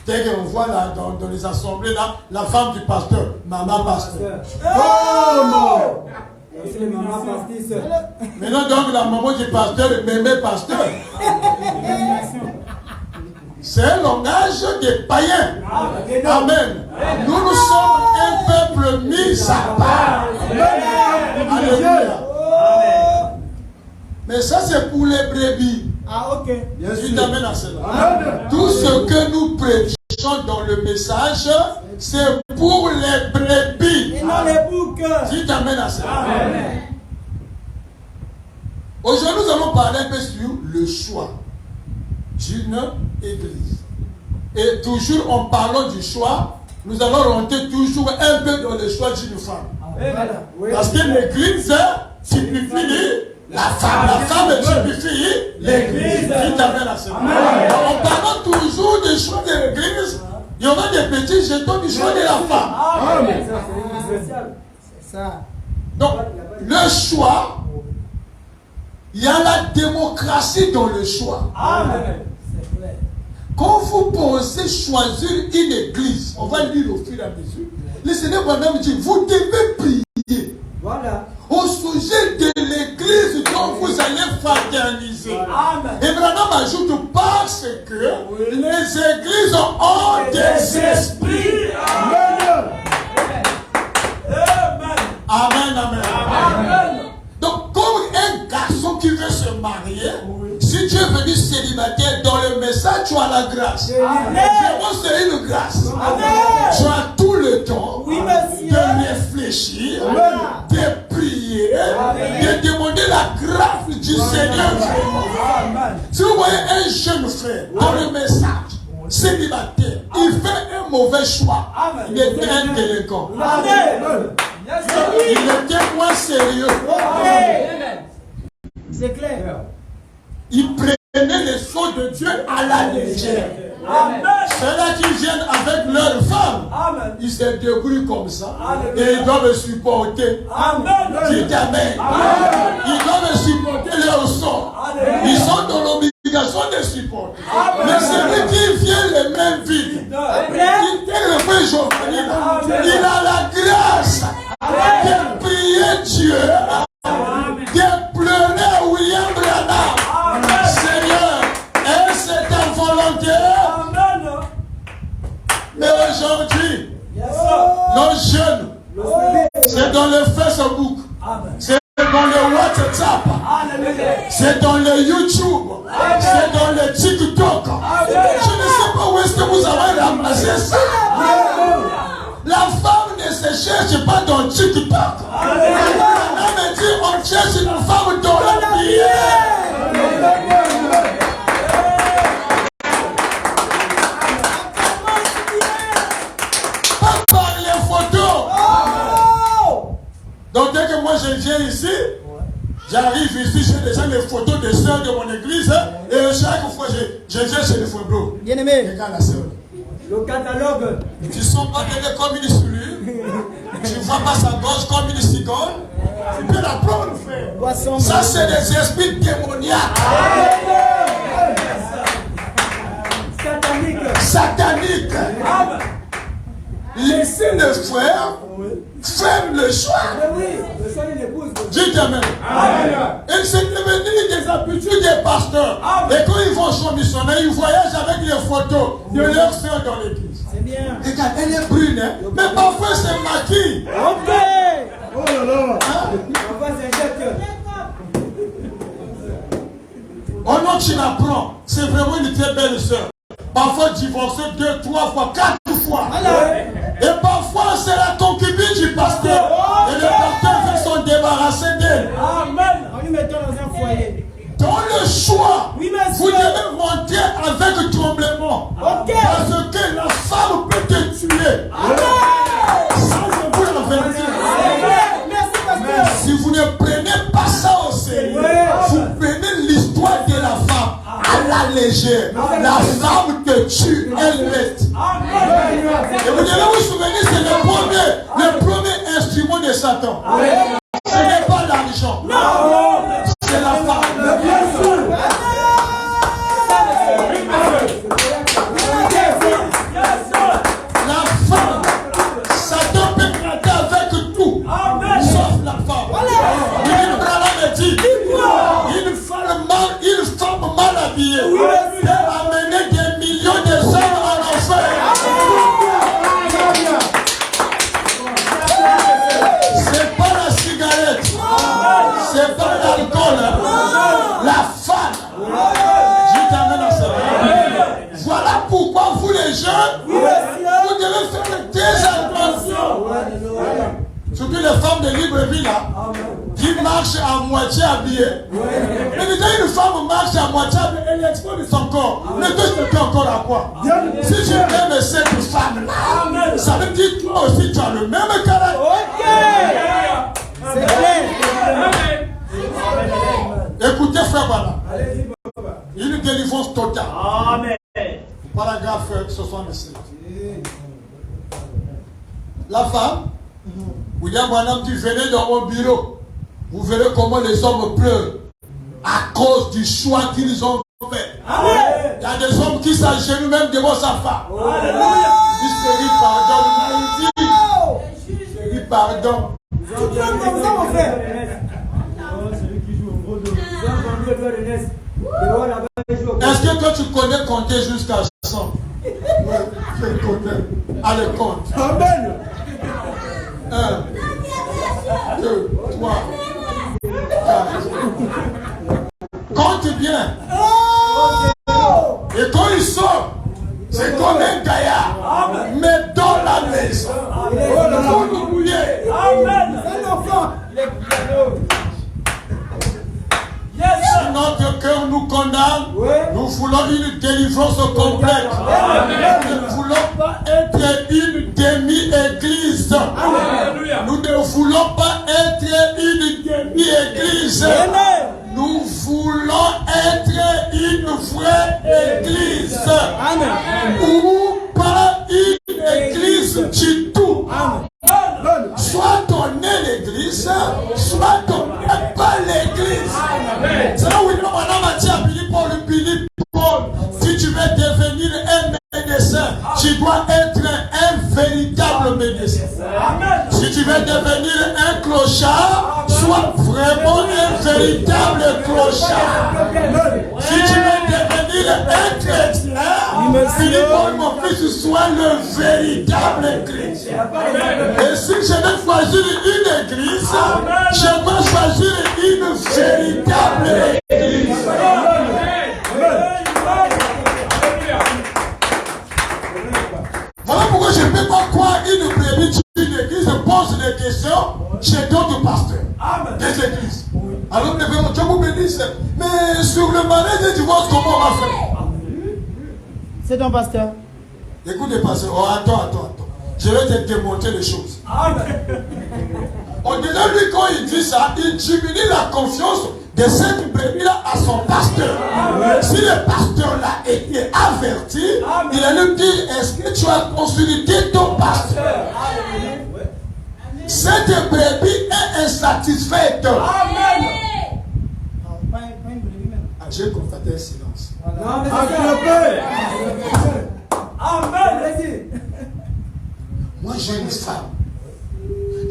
Dès qu'on voit là, dans les assemblées, là, la femme du pasteur, maman pasteur. Oh C'est les mamans pastistes. Maintenant, donc, la maman du pasteur, mémé pasteur. C'est un langage des païens. Amen. Nous sommes un peuple mis à part. Alléluia. Mais ça, c'est pour les brebis. Ah, ok. Tu t'amènes à cela. Tout ce que nous prêchons dans le message, c'est pour les brebis. Et non les boucs. Tu t'amènes à cela. Aujourd'hui, nous allons parler un peu sur le choix d'une église. Et toujours en parlant du choix, nous allons rentrer toujours un peu dans le choix d'une femme. Parce que l'église signifie la femme. La femme signifie l'église. Qui t'amène à cela. En parlant toujours du choix de l'église, il y aura des petits jetons du choix de la femme. C'est ça. Donc, le choix, il y a la démocratie dans le choix. Amen. Quand vous pensez choisir une église, on va lire au fur et à mesure. Le Seigneur Branham dit, vous devez prier. Voilà. Au sujet de l'église dont vous allez fraterniser. Amen. Et Branham ajoute parce que les églises ont des esprits. Amen. Donc, comme un garçon qui veut se marier, si tu es venu célibataire, dans le message, tu as la grâce. Vraiment, c'est une grâce. Tu as tout le temps de réfléchir, de prier, de demander la grâce du Seigneur. Si vous voyez un jeune frère dans le message, célibataire, il fait un mauvais choix. Il est un délinquant. Il était moins sérieux. C'est clair. Il prenait les sceaux de Dieu à la légère. Ceux-là qui viennent avec leur femme, ils se débrouillent comme ça. Et ils doivent supporter. Dites Amen. Ils doivent supporter leur sort. Ils sont dans l'obligation de supporter. Mais celui qui vient les mains vides, il a la grâce de prier Dieu, de pleurer William Branham. Seigneur, est-ce aujourd'hui, nos jeunes, c'est dans le Facebook, c'est dans le WhatsApp, c'est dans le YouTube, c'est dans le TikTok. Je ne sais pas où est-ce que vous avez ramassé ça. La femme ne se cherche pas dans TikTok. On me dit on cherche une femme dans la prière. Pas par les photos. Donc dès que moi je viens ici, j'arrive ici, j'ai déjà les photos des sœurs de mon église. Et chaque fois je viens chez les photos. Bien aimé. Regarde la sœur. Le catalogue. Tu ne sens pas qu'elle est comme une soulier. Tu ne vois pas sa gorge comme une cigogne. Tu peux la prendre, frère. Ça, c'est des esprits démoniaques. Satanique. Laissez le frère faire le choix. Dites Amen. Et c'est devenu des habitudes des pasteurs. Et quand ils vont chez missionnaire, ils voyagent avec les photos de leurs soeurs dans l'église. C'est bien. Regarde, elle est brune, hein? Mais parfois c'est maquille. Ok. Oh là là. Parfois c'est injecteur. Oh non, tu l'apprends. C'est vraiment une très belle soeur. Parfois divorcée 2, 3 fois, 4 fois. Et parfois c'est la concubine du pasteur. Et le pasteur veut s'en débarrasser d'elle. Amen. On lui met dans un foyer. Dans le choix, Oui, monsieur. vous devez monter avec tremblement. Ok. Parce que la femme peut te tuer. Sans vous l'avertir. Merci, pasteur. Si vous ne prenez pas ça au sérieux, vous prenez l'histoire de la femme à la légère. La femme te tue, elle reste. Et vous devez vous souvenir, c'est le premier instrument de Satan. Ce n'est pas l'argent. C'est la femme. La femme, Satan peut traiter avec tout, sauf la femme. Une Branham dit, une femme mal habillée peut amener des millions de hommes en enfer. C'est pas la cigarette, c'est pas l'alcool, la femme. Dites amen à ça. Voilà pourquoi vous les jeunes, vous devez faire très attention. Surtout les femmes de Libreville là, qui marchent à moitié habillées. Mais déjà une femme marche à moitié habillée, elle expose son corps. Mais toi tu fais encore à quoi? Si tu aimes cette femme là, ça veut dire que toi aussi tu as le même caractère. C'est clair. Écoutez frère Bala, une délivrance totale. Amen. Paragraphe 67. La femme, William Branham dit, venez dans mon bureau. Vous verrez comment les hommes pleurent à cause du choix qu'ils ont fait. Il y a des hommes qui s'agenouillent même devant sa femme. Ils disent, chérie, pardon. Chérie, pardon. Tu dois comme ça, mon frère. Est-ce que toi tu connais compter jusqu'à 100? Oui, je connais. Allez, compte. Amen. 1, 2, 3, 4. Compte bien. Et quand il sort, c'est comme un gaillard. Mais dans la maison. Pour nous mouiller. Un enfant. Si notre cœur nous condamne, nous voulons une délivrance complète. Nous ne voulons pas être une demi-église. Nous ne voulons pas être une demi-église. Nous voulons être une vraie église. Ou pas une église du tout. Soit on est l'église, soit on n'est pas l'église. C'est là où il y a madame Philippe Paul. Si tu veux devenir un médecin, tu dois être un véritable médecin. Si tu veux devenir un clochard, sois vraiment un véritable clochard. Si tu veux devenir est un chrétien, Philippe, mon fils, soit le véritable chrétien. Et si je vais choisir une église, je dois choisir une véritable église. Voilà pourquoi je ne peux pas croire une brebis d'une église pose des questions chez d'autres pasteurs des églises. Alors, Dieu vous bénisse. Mais sur le mariage et divorce, comment on va faire? C'est ton pasteur. Écoutez, pasteur. Oh, attends. Je vais te démontrer les choses. Au-delà, lui, quand il dit ça, il diminue la confiance de cette brebis-là à son pasteur. Si le pasteur l'a été averti, il a lui dit, est-ce que tu as consulté ton pasteur? Cette brebis est insatisfaite. J'ai constaté un silence. Moi, j'ai une femme.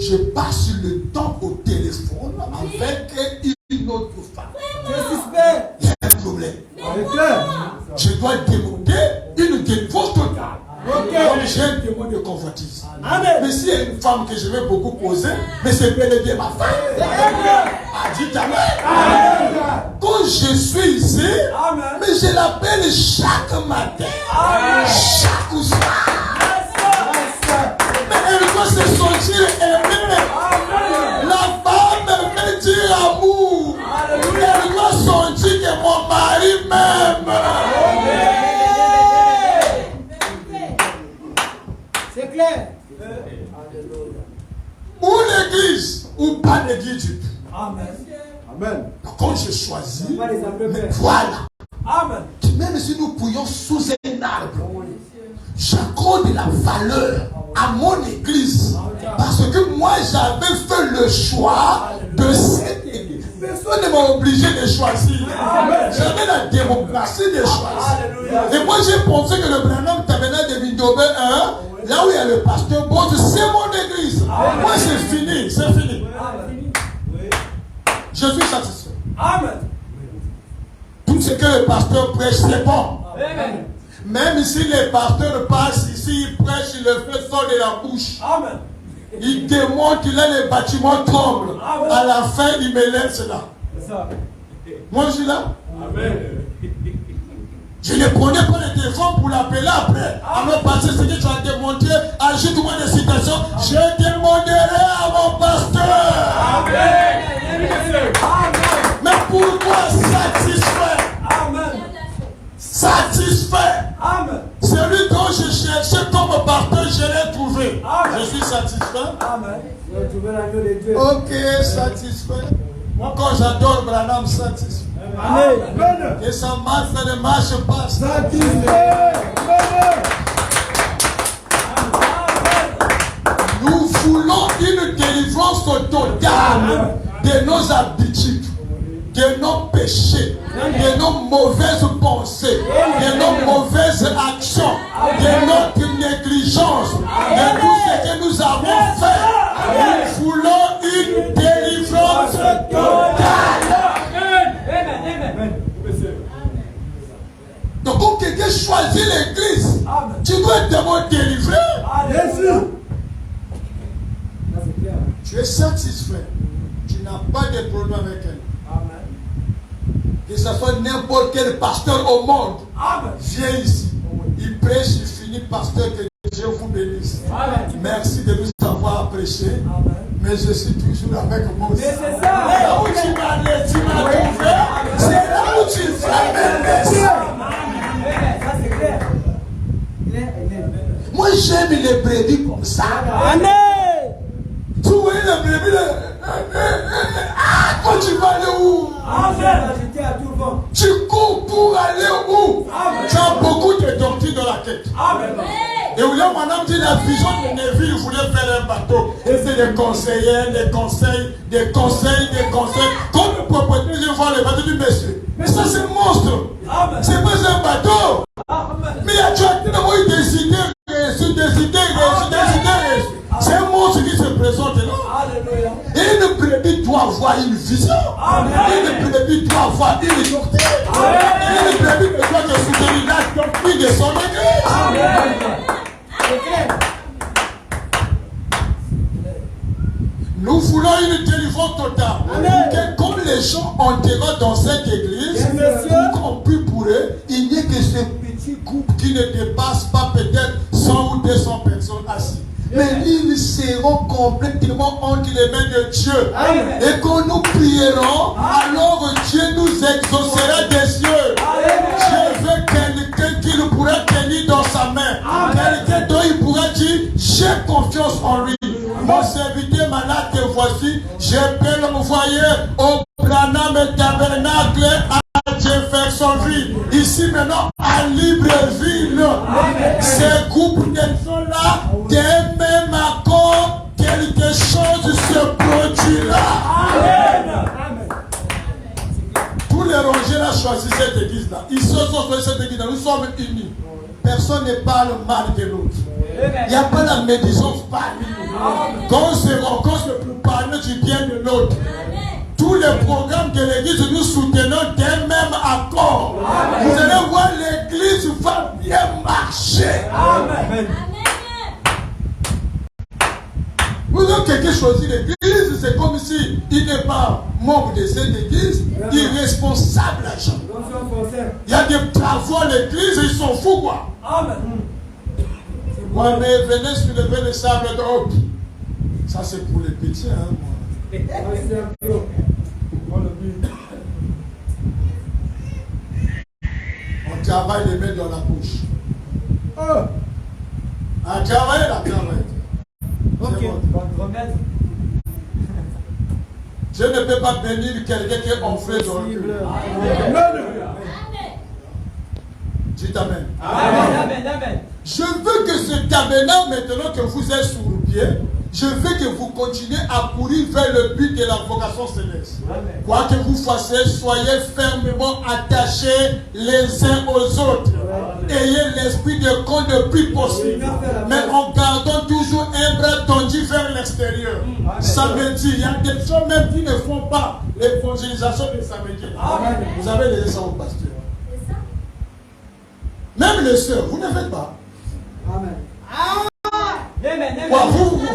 Je passe le temps au téléphone avec une autre femme. Il y a un problème. Je dois demander une divorce totale. Donc j'ai un démon de convoitise. Mais s'il y a une femme que je vais beaucoup poser, mais c'est bel et bien ma femme. Dites amen. Quand je suis ici, mais je l'appelle chaque matin, chaque soir. Mais elle doit se sentir aimée. La femme veut dire amour. Elle doit sentir que mon mari m'aime. C'est clair. Ou l'église, ou pas l'église du tout. Amen. Quand je choisis, voilà. Amen. Même si nous pouillons sous un arbre, j'accorde la valeur à mon église. Parce que moi, j'avais fait le choix de cette église. Personne ne m'a obligé de choisir. J'avais la démocratie de choisir. Et moi, j'ai pensé que le Branham Tabernacle de Vindobe 1, là où il y a le pasteur Bose, c'est mon église. Moi, c'est fini. C'est fini. Je suis satisfait. Amen. Tout ce que le pasteur prêche, c'est bon. Amen. Même si les pasteurs passent ici, ils prêchent, le feu sort de la bouche. Amen. Il démontre que là, les bâtiments tremblent. À la fin, il me laisse là. Moi, je suis là. Amen. Je ne prenais pas le téléphone pour l'appeler après. Alors, parce que ce que tu as démontré, ajoute-moi des citations. Je demanderai à mon pasteur. Amen. Mais pourquoi satisfait? Amen. Satisfait. Amen. Celui dont je cherchais comme pasteur, je l'ai trouvé. Amen. Je suis satisfait. Amen. Ok, satisfait. Moi, quand j'adore Branham, satisfait. Amen. Et ça marche, ça ne marche pas. Satisfait. Nous voulons une délivrance totale de nos habitudes, de nos péchés, de nos mauvaises pensées, de nos mauvaises actions, de notre négligence, de tout ce que nous avons fait. Nous voulons une délivrance totale. Donc, quand quelqu'un choisit l'église, tu dois être d'abord délivré. Tu es satisfait. Tu n'as pas de problème avec elle. Que ce soit n'importe quel pasteur au monde, viens ici. Il prêche, il finit, pasteur, que Dieu vous bénisse. Merci de nous avoir apprécié. Mais je suis toujours avec vous. c'est ça. Là où tu m'as trouvé, c'est là où tu vas me laisser. Ça, c'est clair. Moi, j'aime les brebis comme ça. Amen. Tu vois les brebis là. Quand tu vas aller où? Tu cours pour aller où? Tu as beaucoup de doctrines dans la tête. Et où là, madame dit la vision de Neville, il voulait faire un bateau. Et c'est des conseillers, des conseils. Comme le propriétaire vient voir le bateau du monsieur. Mais ça, c'est un monstre. C'est pas un bateau. Mais tu as tellement décidé. C'est un monstre qui se présente là. Et une brebis doit avoir une vision. Une brebis doit avoir une doctrine. Une brebis doit se soutenir la doctrine de son église. Nous voulons une délivrance totale. Que comme les gens entreront dans cette église, pour qu'on puisse pour eux, il n'y ait que ce petit groupe qui ne dépasse pas peut-être 100 ou 200 personnes assises. Mais ils seront complètement entre les mains de Dieu. Amen. Et quand nous prierons, alors Dieu nous exaucera des cieux. Dieu veut quelqu'un qui nous pourra tenir dans sa main. Quelqu'un dont il pourra dire, j'ai confiance en lui. Mon serviteur malade, te voici, je peux l'envoyer au Branham Tabernacle à Jeffersonville. Ici maintenant à Libreville. Ces groupes de gens là, d'un même accord, quelque chose se produira. Amen. Tous les rangers là choisissent cette église là. Ils se sont choisis cette église là. Nous sommes unis. Personne ne parle mal de l'autre. Il n'y a pas la médisance parmi nous. Quand on se rencontre pour parler du bien de l'autre. Tous les programmes de l'église, nous soutenons d'un même accord. Amen. Vous allez voir, l'église va bien marcher. Amen. Vous avez quelqu'un choisi l'église, c'est comme si il n'est pas membre de cette église, il est responsable. Il y a des travaux à l'église, ils s'en foutent quoi. Amen. Moi, mais venez soulever le sable d'Europe. Ça, c'est pour les petits. Hein, on travaille les mains dans la bouche. On travaille la travail. Ok. Je ne peux pas bénir quelqu'un qui est enflé dans le cœur. Dites Amen. Amen. Je veux que ce tabernacle, maintenant que vous êtes sur le pied, je veux que vous continuez à courir vers le but de la vocation céleste. Amen. Quoi que vous fassiez, soyez fermement attachés les uns aux autres. Amen. Ayez l'esprit de compte le plus possible. Mais en gardant toujours un bras tendu vers l'extérieur. Samedi, il y a des gens même qui ne font pas l'évangélisation de samedi. Amen. Vous avez les ça au pasteur. Même les sœurs, vous ne faites pas. Amen.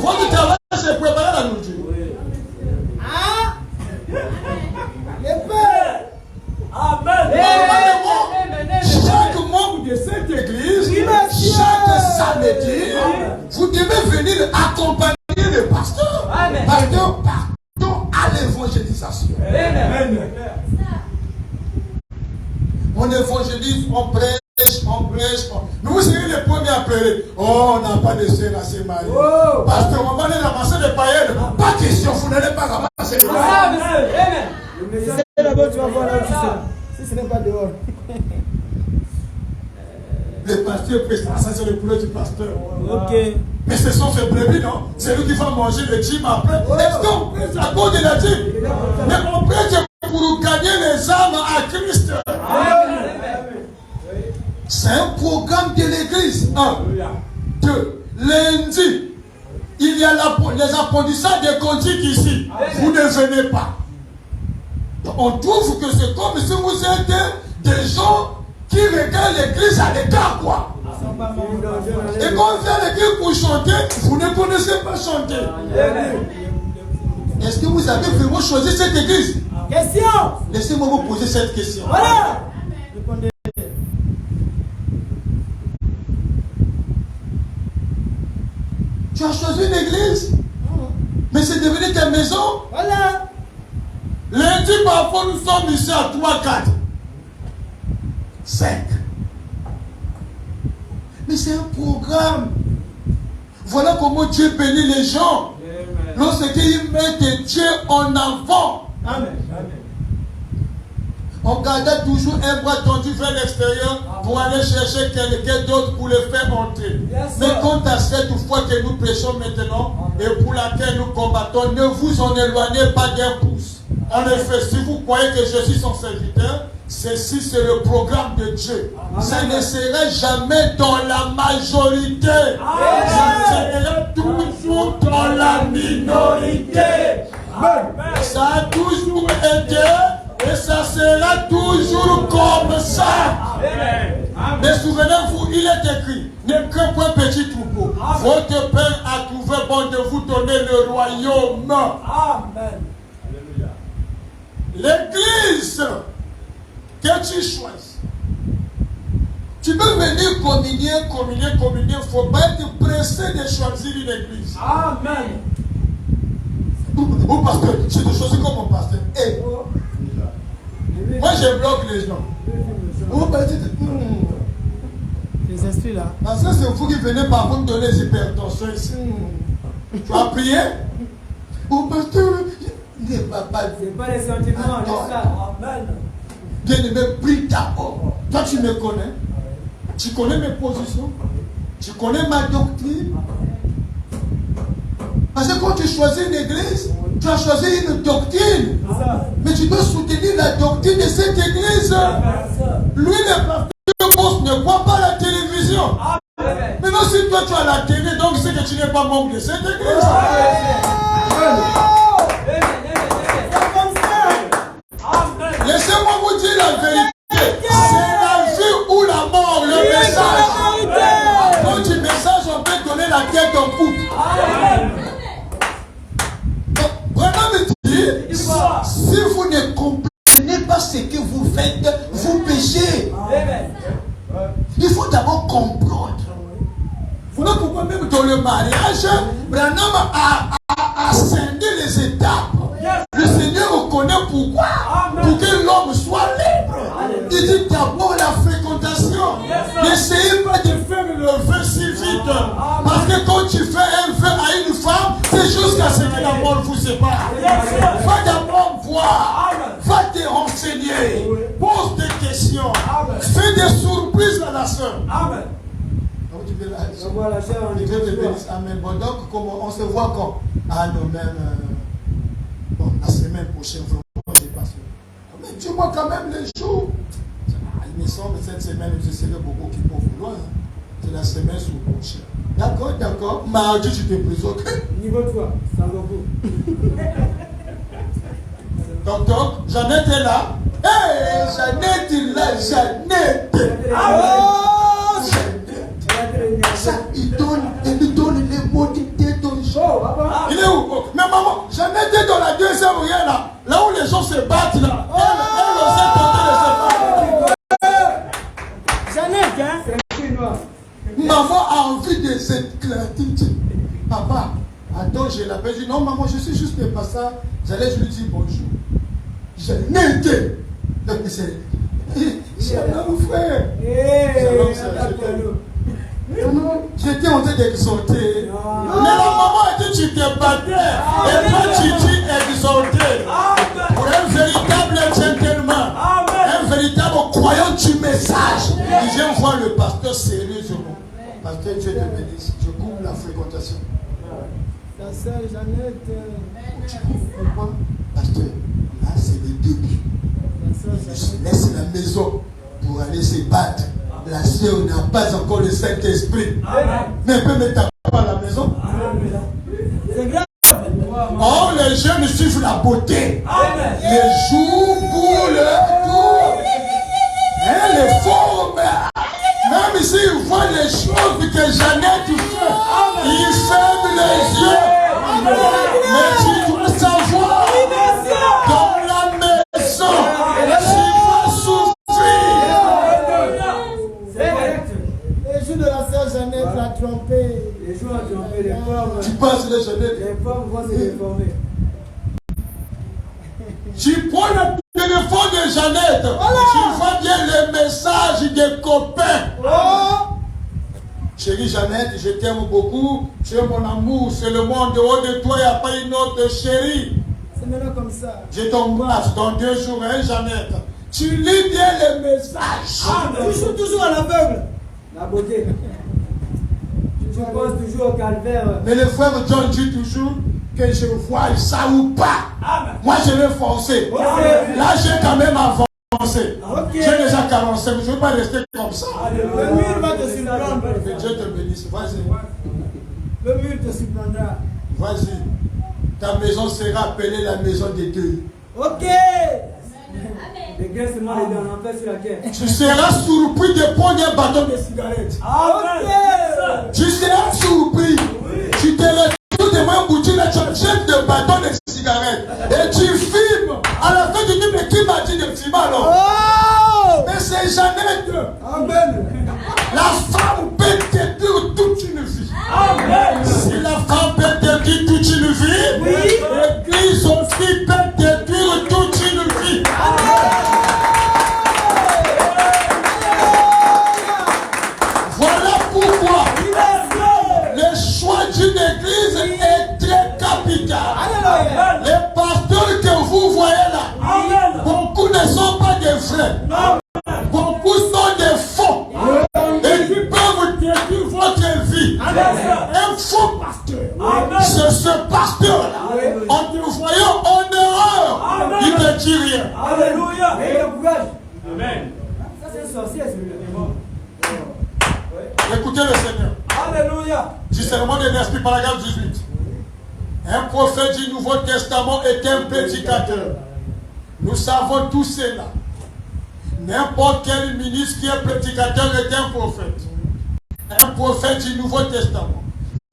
Votre travail, c'est préparer la nourriture. Amen. Chaque membre de cette église, chaque samedi, vous devez venir accompagner le pasteur. Pasteur, partons à l'évangélisation. On évangélise, on prêche. Mais vous serez les premiers à pleurer. Oh, on n'a pas de sœur à se marier. Pasteur, on va aller ramasser les païennes. Pas question, vous n'allez pas ramasser les païennes. C'est d'abord, tu vas voir là où tu seras. Si ce n'est pas dehors. Le pasteur prêche, ça c'est le poulet du pasteur. Ok. Mais ce sont ces brebis, non? C'est lui qui va manger le dîme après. Est-ce qu'on prêche à cause de la dîme? Mais on prêche pour gagner les âmes à Christ. C'est un programme de l'église. 1, 2. Lundi, il y a les apprentissages des cantiques ici. Vous ne venez pas. On trouve que c'est comme si vous êtes des gens qui regardent l'église à l'écart, quoi. Et quand on vient à l'église pour chanter, vous ne connaissez pas chanter. Est-ce que vous avez vraiment choisi cette église? Question. Laissez-moi vous poser cette question. Voilà. Tu as choisi une église, mais c'est devenu ta maison. Voilà. Lundi, parfois, nous sommes ici à 3, 4, 5. Mais c'est un programme. Voilà comment Dieu bénit les gens. Lorsqu'ils mettent Dieu en avant. Amen. On gardait toujours un bras tendu vers l'extérieur pour aller chercher quelqu'un d'autre pour le faire entrer. Mais quant à cette fois que nous prêchons maintenant et pour laquelle nous combattons, ne vous en éloignez pas d'un pouce. En effet, si vous croyez que je suis son serviteur, ceci c'est le programme de Dieu. Ça ne serait jamais dans la majorité. Ça serait toujours dans la minorité. Ça Ça a toujours été et ça sera toujours comme ça. Mais souvenez-vous, il est écrit, ne crains point petit troupeau. Votre Père a trouvé bon de vous donner le royaume. Amen. L'église que tu choisis. Tu peux venir communier. Il ne faut pas être pressé de choisir une église. Amen. Ou pasteur, je te choisis comme mon pasteur. Hey. Moi je bloque les gens. Ou pasteur, les esprits là. parce que c'est vous qui venez par contre donner les hypertensions ici. Tu as prié? Ou pasteur, il n'est pas. C'est pas les sentiments, c'est ça. Amen. Bien-aimé, prie d'abord. Toi tu me connais. Tu connais mes positions. Tu connais ma doctrine. Parce que quand tu choisis une église, tu as choisi une doctrine. Mais tu dois soutenir la doctrine de cette église. Lui, le pasteur ne voit pas la télévision. Maintenant, si toi tu as la télé, donc c'est que tu n'es pas membre de cette église. Laissez-moi vous dire la vérité. C'est la vie ou la mort, le message. Quand tu message, on peut donner la tête en couple. Vraiment me dire, si vous ne comprenez pas ce que vous faites, vous péchez. Il faut d'abord comprendre. Vous ne comprenez même dans le mariage, Branham a scindé les étapes. Le Seigneur reconnaît pourquoi. Pour que l'homme soit libre. Il dit d'abord la fréquentation. N'essayez pas de faire le vœu si vite. Parce que quand tu fais un vœu à une femme, c'est jusqu'à ce que la mort vous sépare. Va d'abord voir. Va te renseigner. Pose des questions. Fais des surprises à la soeur. Amen. Dieu te bénisse. Amen. Bon, donc, on se voit quand? Ah, nous même. Bon, la semaine prochaine, vraiment, j'ai passé. Mais dis-moi quand même les jours. Il me semble que cette semaine, je serai beaucoup qui vont vouloir. C'est la semaine sous prochaine. D'accord, d'accord. Mardi, tu te présentes. Niveau 3, ça va beaucoup. Donc, Jeannette est là. Hé, Jeannette est là, Jeannette. Oh, Jeannette. Ça, il lui donne les mots de ton show. Il est où? Mais maman, Jeannette est dans la deuxième rien là. Là où les gens se battent là. Elle osait tenter de se battre. Jeannette, hein? C'est écrit noir. Maman a envie de s'éclater. Papa, attends, je l'appelle. Je dis non, maman, je suis juste pas ça. J'allais, je lui dis bonjour. Jeannette. Donc, c'est mon frère. J'étais en train d'exhorter. Mais la maman a dit tu te battais. Et toi tu dis exhorter. Pour un véritable gentleman, un véritable croyant du message. Il vient voir le pasteur sérieusement. Pasteur, Dieu te bénisse. Je coupe la fréquentation. Ta sœur Jeannette. Tu comprends? Pasteur, là c'est le début. Je laisse la maison pour aller se battre. La sœur n'a pas encore le Saint-Esprit. Mais elle peut mettre à la maison. C'est grave. Or, les jeunes suivent la beauté. Les jours pour le tour. Et les formes. Même s'ils voient les choses que Jeannette fait, ils ferment les yeux. Mais tu dois savoir, dans la maison, tu vas souffrir. Les jours de la sœur Jeannette l'a trompé. Les jours ont trompé les formes. Tu passes les Jeannette. Les formes vont se déformer. Tu prends le téléphone de Jeannette. Tu vois bien les messages des copains. Chérie Jeannette, je t'aime beaucoup. Tu es mon amour. C'est le monde en dehors de toi. Il n'y a pas une autre chérie. C'est maintenant comme ça. Je t'embrasse dans 2 jours, hein, Jeannette. Tu lis bien les messages. Toujours à l'aveugle. La beauté. Je pense toujours au calvaire. Mais le frère John dit toujours que je vois ça ou pas. Moi, je vais forcer. Là, j'ai quand même avancé. J'ai déjà 45. Je ne vais pas rester comme ça. Le mur va te surprendre. Que Dieu te bénisse. Vas-y. Le mur te surprendra. Vas-y. Ta maison sera appelée la maison des deux. Ok. L'église seulement les deux en enfer sur la terre. Tu seras surpris de prendre un bâton de cigarette. Ok. Tu seras surpris. Tu te retrouves devant un boutique là, tu achètes des bâtons de cigarette. Et tu filmes. À la fin, tu dis, mais qui m'a dit de filmer alors? Oh. Mais c'est Jeannette. Amen. La femme peut détruire toute une vie. Amen. Si la femme peut détruire toute une vie, l'Église aussi peut détruire toute une vie. Voilà pourquoi le choix d'une église est très capital. Les pasteurs que vous voyez là, beaucoup ne sont pas des vrais. Beaucoup sont des faux. Et qui peuvent détruire votre vie. Un faux pasteur. C'est ce pasteur-là. En te voyant en erreur, il ne dit rien. Alléluia. Amen. Ça c'est un sorcier celui-là. Écoutez le Seigneur. Alléluia. Discernement de l'esprit, paragraphe 18. Un prophète du Nouveau Testament est un prédicateur. Nous savons tout cela. N'importe quel ministre qui est prédicateur est un prophète. Un prophète du Nouveau Testament.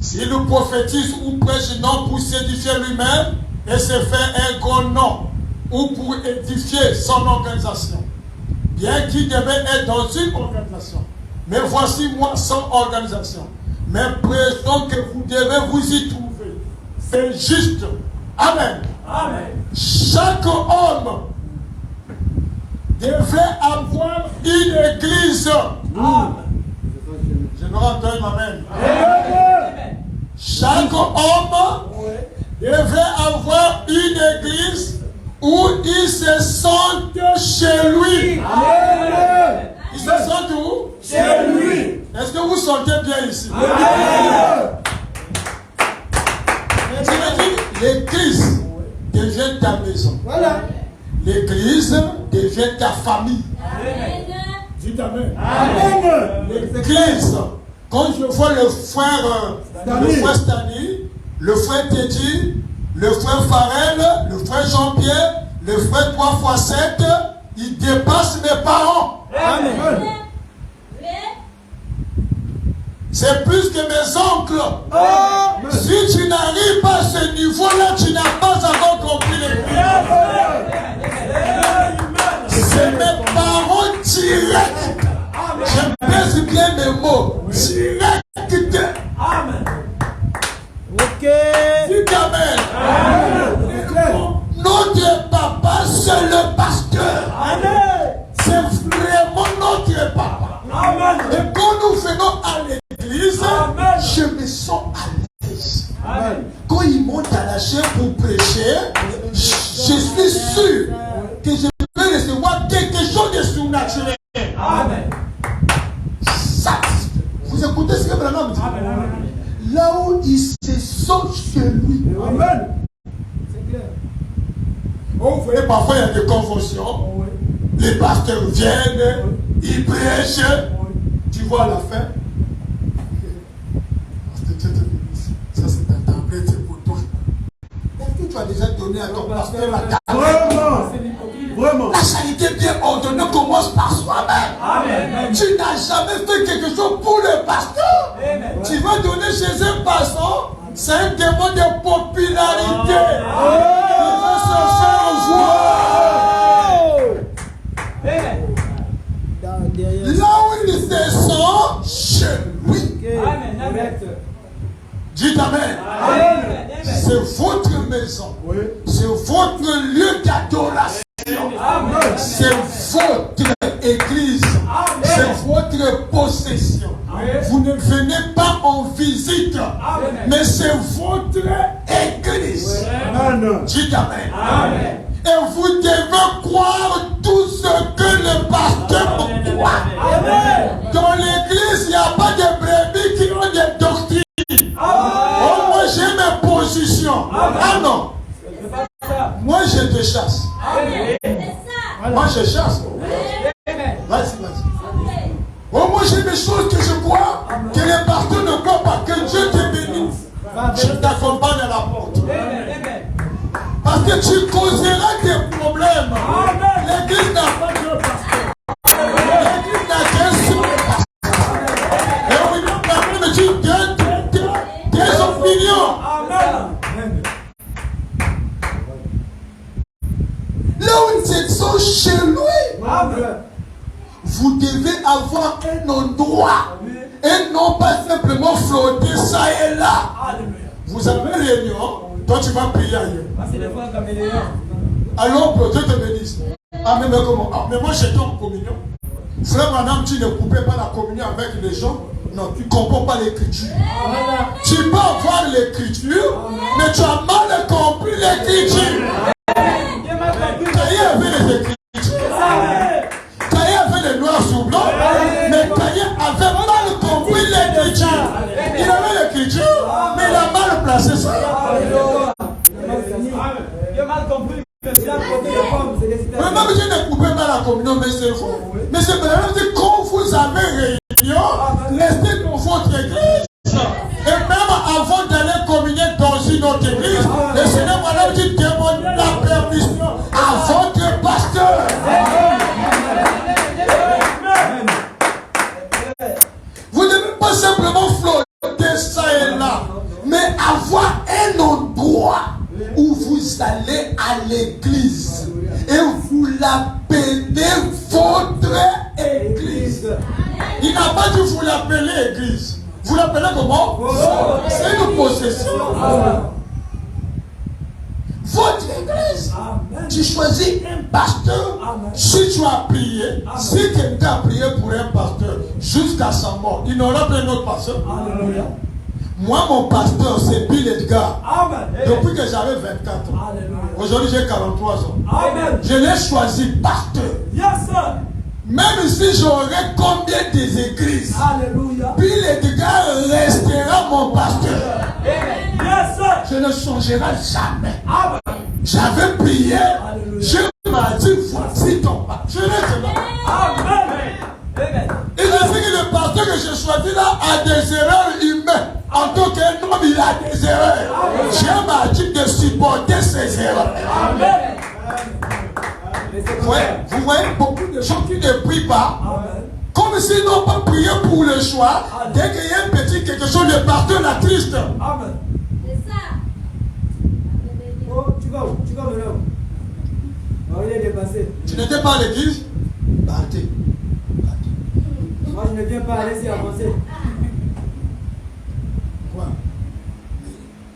S'il prophétise ou prêche non pour s'édifier lui-même et se faire un grand nom ou pour édifier son organisation, bien qu'il devait être dans une organisation. Mais voici moi sans organisation. Mais présent que vous devez vous y trouver. C'est juste. Amen. Amen. Chaque homme devrait avoir une église. Amen. Je me rends compte, amen. Amen. Chaque homme devrait avoir une église où il se sente chez lui. Amen. Il se sent où? Chez lui. Est-ce que vous sentez bien ici? Amen. Tu veux dire, l'église devient ta maison. Voilà. L'église devient ta famille. Amen. Dites Amen. Amen. L'église, quand je vois le frère Stanley, le frère Teddy, le frère Farrell, le frère Jean-Pierre, le frère 3x7, ils dépassent mes parents. Amen. C'est plus que mes oncles. Oh. Si tu n'arrives pas à ce niveau-là, tu n'as pas encore compris les prières. C'est mes parents directs. Je pèse bien mes mots. Direct. Amen. Ok. Dites Amen. Amen. Notre papa, c'est le pasteur. Amen. C'est vraiment notre papa. Amen. Et quand nous venons à l'église, amen, je me sens à l'aise. Amen. Quand il monte à la chair pour prêcher, je suis sûr que je vais recevoir quelque chose de surnaturel. Amen. Satisfait. Vous écoutez ce que Branham dit? Amen. Là où il se sent chez lui. Amen. C'est clair. Vous voyez, parfois il y a des conventions. Oui. Les pasteurs viennent, ils prêchent. Tu vois à la fin. Ça c'est un tablette, c'est pour toi. Est-ce que tu as déjà donné à ton pasteur la tablette? Vraiment. La charité bien ordonnée commence par soi-même. Amen. Tu n'as jamais fait quelque chose pour le pasteur. Amen. Tu vas donner chez un pasteur, c'est un démon de popularité. Il va se faire voir. Là où il se sent chez lui. Amen. Dites Amen. Amen. C'est votre maison. Oui. C'est votre lieu d'adoration. C'est votre église. Amen. C'est votre possession. Amen. Vous ne venez pas en visite. Amen. Mais c'est votre église. Amen. Dites Amen. Amen. Et vous devez croire tout ce que le pasteur croit. Amen. Dans l'église, il n'y a pas de brebis qui ont des doctrines. Oh, moi j'ai mes positions. Amen. Ah non. Moi je te chasse. Amen. Moi je chasse. Vas-y. Oh, moi j'ai des choses que je crois que les pasteurs ne croient pas. Que Dieu te bénisse. Je t'accompagne à la porte. Amen. que tu causeras des problèmes. L'église n'a pas de pasteur. L'église n'a qu'un seul pasteur. Et on lui permet de dire des opinions. Là où ils sont chez lui, vous devez avoir un endroit et non pas simplement flotter ça et là. Vous avez une réunion, toi tu vas prier ailleurs. Alors Dieu te bénisse. Ah mais comment? Ah, mais moi j'étais en communion. Frère madame, tu ne coupais pas la communion avec les gens. Non, tu ne comprends pas l'écriture. Tu peux avoir l'écriture, mais tu as mal compris l'écriture. Caïn avait les écritures. Caïn avait les noirs sur blanc, mais Caïn avait mal compris l'écriture. Il avait l'écriture, mais il a mal placé ça. Il a mal compris. Même je ne coupais pas la communion, mais c'est faux. Mais c'est pour que quand vous avez réunion, restez dans votre église. Et même avant d'aller communier dans une autre église, le Seigneur madame dit demande la permission à votre pasteur. Vous ne devez pas simplement flotter ça et là, mais avoir un endroit où vous allez à l'église et vous l'appelez votre église. Il n'a pas dit vous l'appelez église. Vous l'appelez comment? C'est une possession. Votre église. Tu choisis un pasteur. Si tu as prié, si quelqu'un a prié pour un pasteur jusqu'à sa mort, il n'aura pas un autre pasteur. Moi, mon pasteur, c'est Bill Edgar. Depuis que j'avais 24 ans. Aujourd'hui, j'ai 43 ans. Je l'ai choisi pasteur. Même si j'aurais combien des églises, Bill Edgar restera mon pasteur. Je ne changerai jamais. J'avais prié. Je m'ai dit, voici ton pasteur. Je resterai. Et je sais que le pasteur que j'ai choisi là a des erreurs humaines. En tant qu'un homme, il a des erreurs. J'ai ma dit de supporter ces erreurs. Vous voyez beaucoup de gens qui ne prient pas, comme s'ils n'ont pas prié pour le choix. Dès qu'il y a un petit quelque chose, le pasteur l'attriste. C'est ça. Oh, tu vas où? Tu vas maintenant? Oh, il est dépassé. Tu n'étais pas à l'église? Partez. Moi, je ne viens pas aller s'y avancer. Quoi?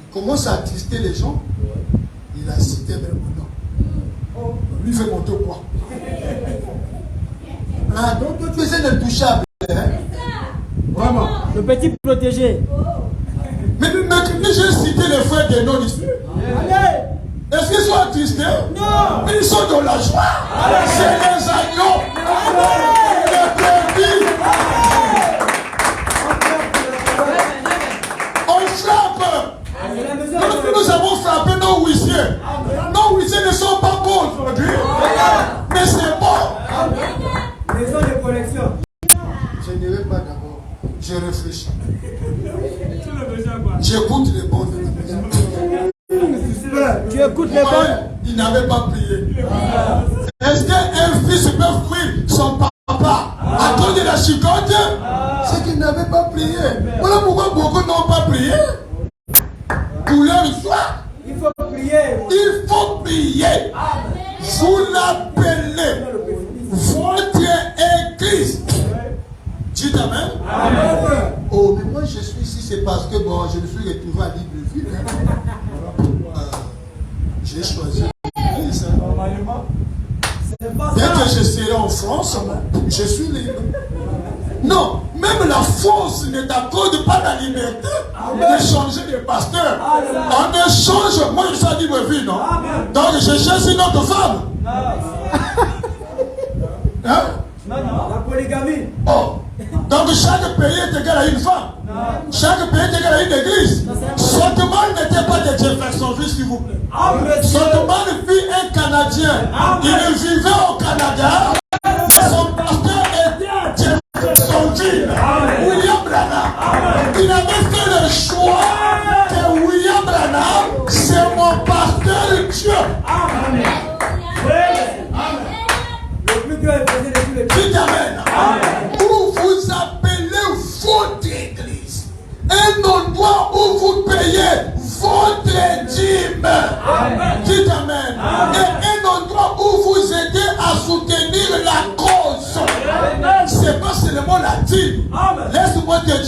Il commence à attrister les gens. Il a cité même mon nom. Oh, lui fait monter quoi? Ah, donc toi tu es intouchable. Hein? Vraiment. Le petit protégé. Mais j'ai cité les frères des noms ici. Allez! Est-ce qu'ils sont attristés? Non! Mais ils sont dans la joie. C'est les agneaux. Les brebis. On frappe. Lorsque nous avons frappé nos huissiers, nos huissiers ne sont pas bons aujourd'hui. Mais c'est bon. Maison de collection. Je n'irai pas d'abord. Je réfléchis. J'écoute les bons de la maison. Tu écoutes les bonnes? Il n'avait pas prié. Est-ce qu'un fils peut fuir son papa à cause de la chicotte? C'est qu'il n'avait pas prié. Voilà pourquoi beaucoup n'ont pas prié. Pour leur foi. Il faut prier. Il faut prier. Vous l'appelez votre église. Dites amen. Oh, mais moi je suis ici, c'est parce que bon, je me suis retrouvé à Libreville. J'ai choisi l'église. Bien que je serai en France, je suis libre. Non, même la France ne t'accorde pas la liberté de changer de pasteur. En échange, moi je suis à Libreville, non? Donc je cherche une autre femme. Hein? La polygamie. Oh. Donc chaque pays est égal à une femme. Chaque pays est égal à une église. Sotoman n'était pas de Jeffersonville, s'il vous plaît. Sotoman fut un Canadien. Il vivait au Canada. Et son pasteur était à Jeffersonville. William Branham. Il avait fait le choix que William Branham, c'est mon pasteur Dieu.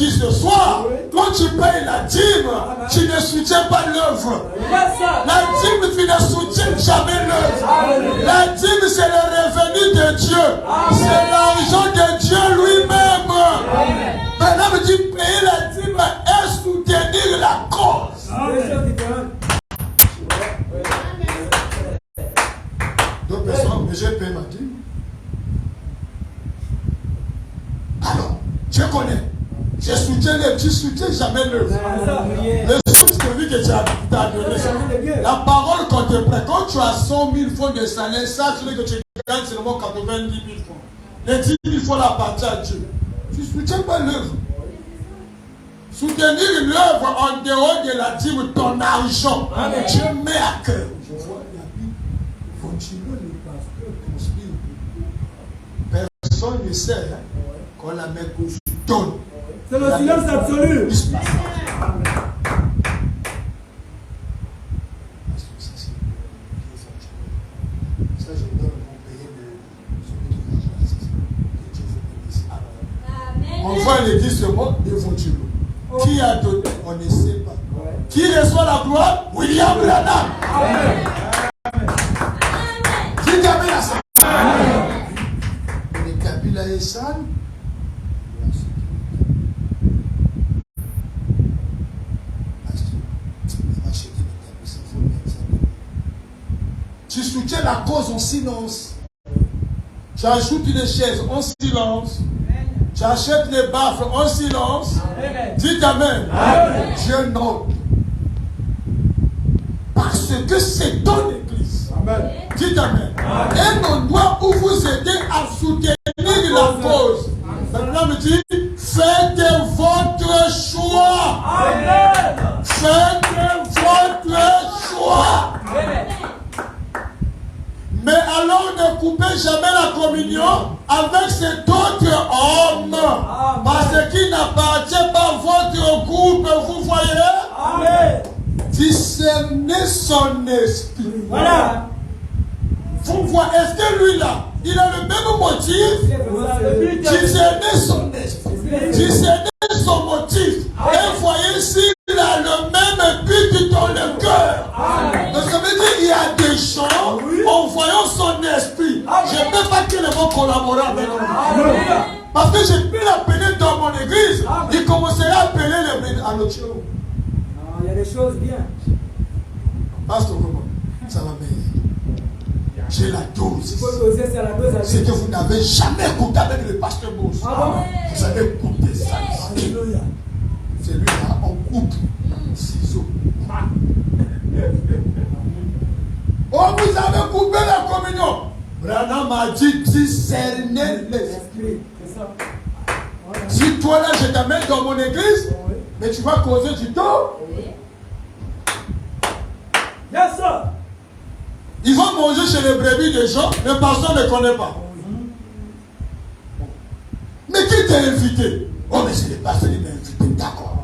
dit ce soir, quand tu payes la dîme, tu ne soutiens pas l'œuvre. La dîme, tu ne soutiens jamais l'œuvre. La dîme, c'est le revenu de Dieu. C'est l'argent de Dieu lui-même. Maintenant, me dit payer la dîme et soutenir la cause. D'autres personnes, mais j'ai payé ma dîme. Alors, je connais. Je soutiens l'œuvre. Tu ne soutiens jamais l'œuvre. Le soutien que tu as donné. La parole qu'on te prête. Quand tu as 100 000 francs de salaire, ça, tu veux que tu gagnes seulement 90 000 francs. Les 10 000 francs appartiennent à Dieu. Tu ne soutiens pas l'œuvre. Soutenir l'œuvre en dehors de la dîme, ton argent, tu mets à cœur. Je vois la Bible. Continuez le pasteur construire. Personne ne sait qu'on la met qu'on se donne. C'est le silence absolu. Ça, je donne mon pays de celui qui va choisir. Que Dieu vous bénisse. On voit l'église ce mot devant Dieu. Qui a donné? On ne sait pas. Qui reçoit la gloire? William Branham. Dites Amen à ça. Les Kabila et San. Tu soutiens la cause en silence. Tu ajoutes une chaise en silence. Tu achètes les baffes en silence. Dites Amen. Je note. Parce que c'est ton église. Amen. Dites Amen. Un endroit où vous aidez à soutenir la cause. Maintenant, me dit, faites votre choix. Amen. Faites votre choix. Amen. Mais alors ne coupez jamais la communion avec cet autre homme. Amen. Parce qu'il n'appartient pas à votre groupe, vous voyez. Amen. Discernez son esprit. Voilà. Vous voyez, est-ce que lui là, il a le même motif? Discernez son esprit. Discernez son motif. Et voyez s'il a le même but dans le cœur. Donc ça veut dire qu'il y a des gens, en voyant son esprit, je ne peux pas qu'ils vont collaborer avec lui. Parce que je peux l'appeler dans mon église, il commencerait à appeler les à l'autre chose. Il y a des choses bien. Pasteur, comment? Ça va bien. J'ai la dose. C'est que vous n'avez jamais écouté avec le pasteur Boss. Vous avez écouté ça. C'est lui là, en coupe. Ciseaux. Oh, vous avez coupé la communion. Branham m'a dit discerner l'esprit. Si toi là, je t'amène dans mon église, mais tu vas causer du temps. Yes, sir. Ils vont manger chez les brebis des gens, mais personne ne connaît pas. Mais qui t'a invité? Oh, mais c'est le pasteur qui m'a invité, d'accord.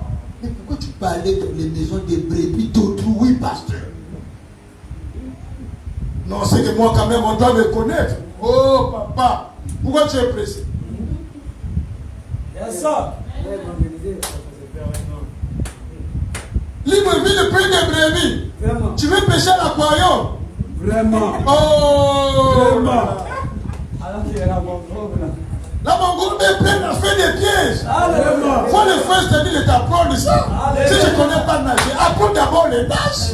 Mais pourquoi tu parlais dans les maisons des brebis d'autrui, pasteur? Non, c'est que moi, quand même, on doit me connaître. Oh, papa, pourquoi tu es pressé? Yes, sir. Libre vie de près des brebis. Vraiment. Tu veux pêcher à l'aquarium? Vraiment. Oh! Vraiment. Alors tu es là, mon gros, là. Là, mon groupe est plein à faire des pièges. Vraiment. Faut le frère te dire de t'apprendre ça. Si tu ne connais pas nager, apprends d'abord les nages.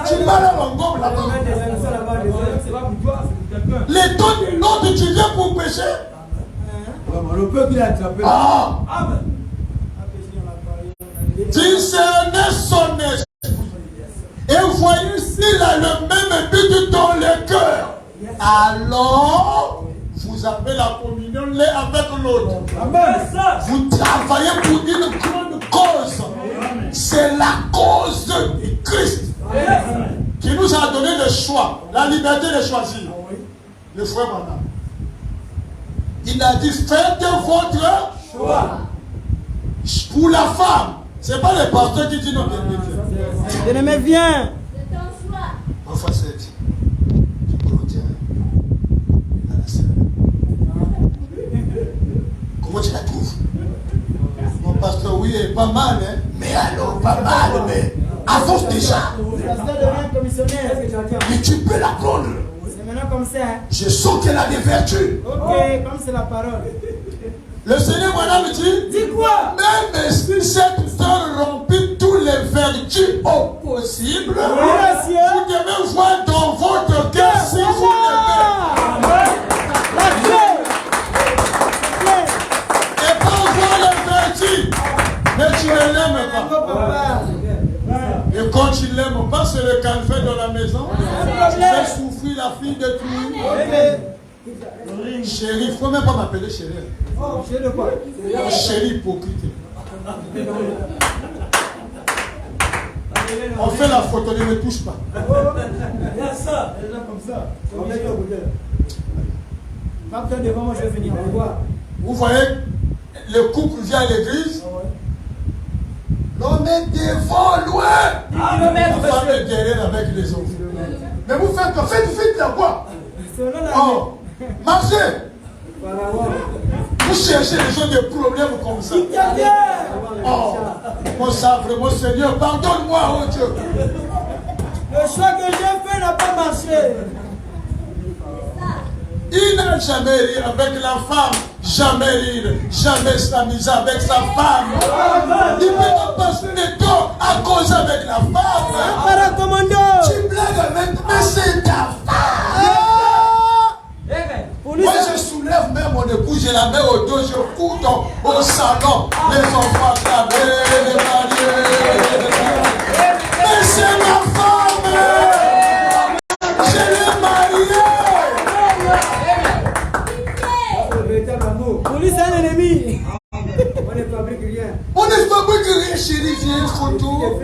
Tu vas là, mon groupe, là-bas. Les temps de l'autre, tu viens pour pêcher. Le peuple, il a attrapé. Ah! Amen. Discernez son esprit. Et voyez s'il a le même but dans le cœur. Alors, vous avez la communion l'un avec l'autre. Vous travaillez pour une grande cause. C'est la cause de Christ qui nous a donné le choix, la liberté de choisir. Le frère Branham. Il a dit faites votre choix. Pour la femme, ce n'est pas le pasteur qui dit non. Bien-aimé, viens. C'est ton choix. Parfois, c'est tu contiens à la sœur. Comment tu la trouves? Mon pasteur, oui, est pas mal, hein. Mais alors, pas mal, mais avance déjà. Le pasteur devient commissionnaire. Mais tu peux l'apprendre. C'est maintenant comme ça. Hein? Je sens qu'elle a des vertus. Ok, comme c'est la parole. Le Seigneur maintenant me dit, dis quoi? même si cette sœur remplit tous les vertus possibles, vous devez voir dans votre cœur si vous l'aimez. La clé. Et pas voir les vertus, mais tu ne l'aimes pas. Et quand tu ne l'aimes pas, c'est le calvaire dans la maison. Tu fais souffrir la fille de tout. Chérie, il ne faut même pas m'appeler chérie. Oh, chérie quoi? Chérie hypocrite. On fait la photo, ne me touche pas. Ça, comme ça. Pas besoin devant moi, je vais venir. Vous voyez, le couple vient à l'église. L'homme est devant, loin. La femme est derrière avec les autres. Mais vous faites quoi? Faites la quoi? Oh, marchez. Vous cherchez les gens des problèmes comme ça. Oh, mon savre, mon Seigneur, pardonne-moi, oh Dieu. Le choix que j'ai fait n'a pas marché. Il n'a jamais ri avec la femme, jamais rire, jamais s'amuser avec sa femme. Il ne peut pas passer le temps à cause avec la femme. Tu blagues avec, mais c'est ta femme. Moi je soulève même mon épouse, je la mets au dos, je fous au salon, les enfants clavés, les mariés. Mais c'est ma femme. Je l'ai mariée. Pour lui, c'est un ennemi. On ne fabrique rien. On ne fabrique rien, chérie, viens une photo.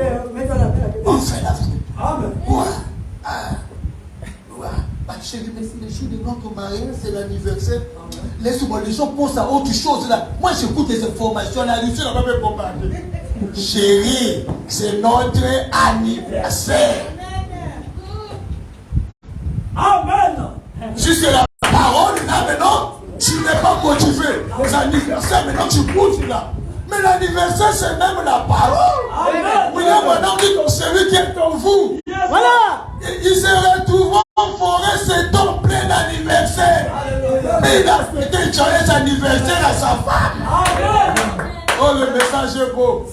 On fait la photo. Ouais. Chérie, mais c'est le jour de notre mariage, c'est l'anniversaire. Laisse-moi, les gens pensent à autre chose là. Moi, j'écoute les informations là, Lucie n'a pas fait bombarder. Chérie, c'est notre anniversaire. Amen. Si c'est la parole là maintenant, tu n'es pas motivé. Les anniversaires, maintenant tu bouges là. Mais l'anniversaire, c'est même la parole. Amen. Oui, là maintenant, dit que celui qui est en vous. Voilà. Il se retrouve en forêt, c'est ton plein d'anniversaire. Mais il a fêté un joyeux anniversaire à sa femme. Amen. Oh, le message est beau.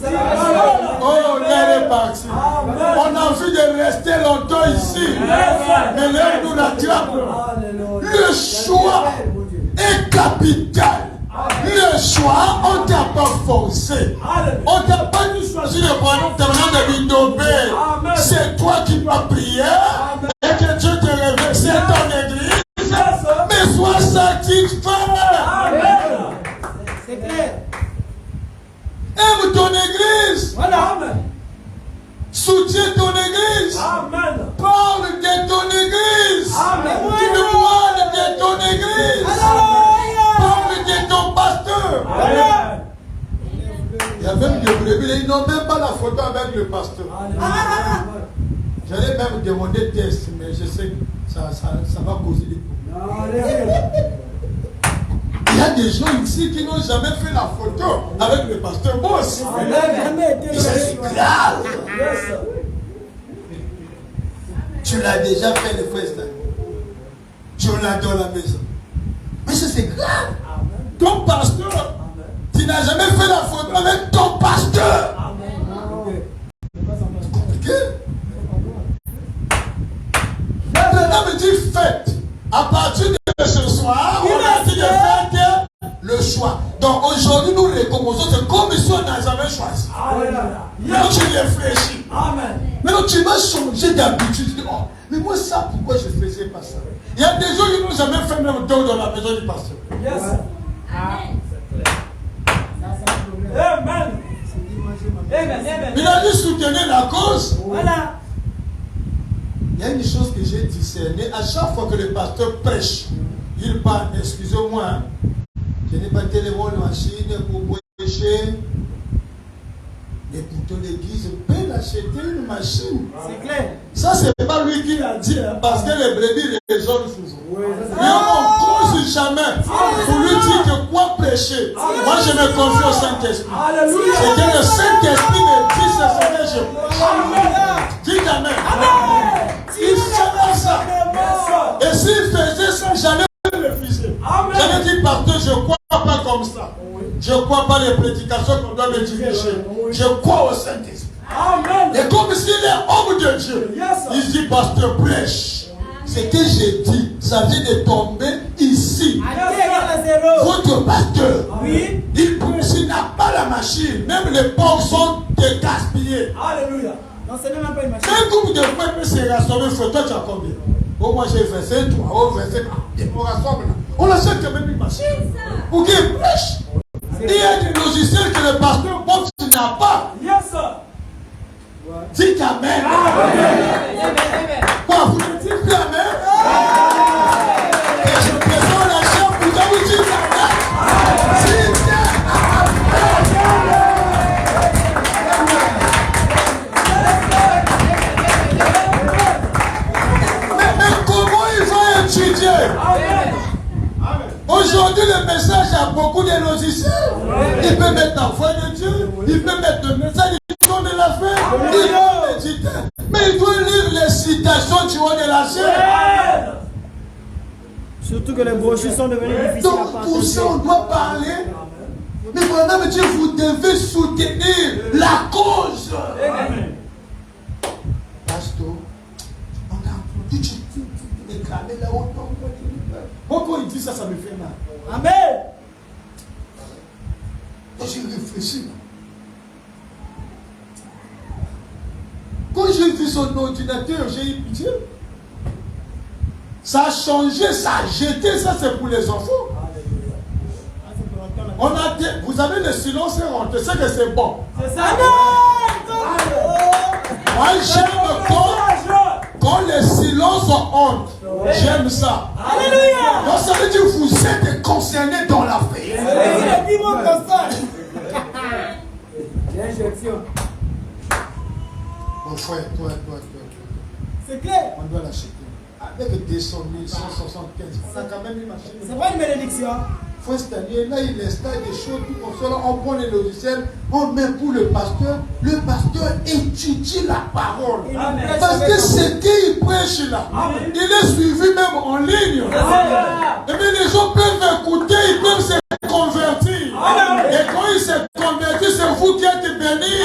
Oh, l'air est parti. On a envie de rester longtemps ici. Mais l'air nous rattrape. Le choix est capital. Le choix, on ne t'a pas forcé. On ne t'a pas dit choisir le bonhomme de Bindobé. C'est toi qui vas prier et que Dieu te révèle. C'est ton église. Mais sois satisfait. C'est clair. Aime ton église. Voilà. Soutiens ton église. Amen. Parle de ton église. Amen. Témoigne de ton église. Parle de ton pasteur. Amen. Il y a même des brebis, ils n'ont même pas la photo avec le pasteur. J'allais même demander test, mais je sais que ça va causer des problèmes. Il y a des gens ici qui n'ont jamais fait la photo avec le pasteur Boss. C'est grave. Tu l'as déjà fait, le frère. Tu l'as dans la maison. Mais ça, c'est grave. Ton pasteur, tu n'as jamais fait la photo avec ton pasteur. C'est compliqué. Maintenant, me dit faites. À partir de ce soir, on a dit de faire le choix. Donc aujourd'hui, nous recommençons. C'est comme si on n'a jamais choisi. Maintenant, tu réfléchis. Maintenant, tu vas changer d'habitude. Tu dis, oh, mais moi, ça, pourquoi je ne faisais pas ça? Il y a des gens qui n'ont jamais fait même don dans la maison du pasteur. Il a dit soutenir la cause. Voilà. Il y a une chose que j'ai discernée. À chaque fois que le pasteur prêche, il parle, excusez-moi, hein, je n'ai pas tellement de machine pour prêcher. Et pourtant l'église peut acheter une machine. C'est clair. Ça, c'est pas lui qui l'a dit, hein, parce que les brebis raisonnent souvent. Mais on ne cause jamais pour lui dire que quoi prêcher. péché, moi je me confie au Saint-Esprit. Alléluia. C'est que le Saint-Esprit me dit ce Seigneur, je dis Amen. Il fera ça. Et s'il faisait ça, j'allais le refuser. J'allais dire, pasteur, je ne crois pas comme ça. Je ne crois pas les prédications qu'on doit me diriger. Je crois au Saint-Esprit. Amen. Et comme s'il est homme de Dieu, il dit, pasteur, prêche. Ce que j'ai dit, ça vient de tomber ici. Votre pasteur, il n'a pas la machine. Même les porcs sont gaspillés. Alléluia. Non, ce n'est même pas une machine. Un groupe de frères peut se rassembler. Toi, tu as combien? Oh, moi j'ai versé 3. Oh, versé 4. On rassemble. On achète quand même une machine. Pour qu'il prêche. Il y a des logiciels que le pasteur pense qu'il n'a pas. Yes, sir. Dites Amen. Quoi, vous ne dites plus Amen? Et je présente la chair pour vous dire Amen. Dites mais comment il va étudier? Aujourd'hui, le message a beaucoup de logiciels. Il peut mettre la foi de Dieu. Il peut mettre le message du don de la fête. Il peut méditer. Mais il doit lire les citations du haut de la chair. Surtout que les brochures sont devenues difficiles à Donc, partager. pour ça, on doit parler. Mais madame Dieu, vous devez soutenir la cause. Pasteur, on a entendu tu déclamer là-haut. Moi, quand il dit ça, ça me fait mal. Amen. Quand j'ai réfléchi, quand j'ai vu son ordinateur, j'ai eu pitié. Ça a changé, ça a jeté, ça c'est pour les enfants. On a dit, vous avez le silence et honte, c'est que c'est bon. C'est ça. Moi j'aime quand le silence ont honte. J'aime ça. Alléluia. Donc ça veut dire que vous êtes concernés dans la paix. Dis-moi comme ça. L'injection. Mon frère, toi. C'est clair. On doit l'acheter. Avec 200 000, 175, on a quand même une machine. C'est pas une bénédiction. Il faut installer, là il installe des choses, tout comme ça, là, on prend les logiciels, on met pour le pasteur étudie la parole. Amen. Parce que ce qu'il prêche là, il est suivi même en ligne. Et bien les gens peuvent écouter, ils peuvent se convertir. Et quand ils se convertissent, c'est vous qui êtes bénis.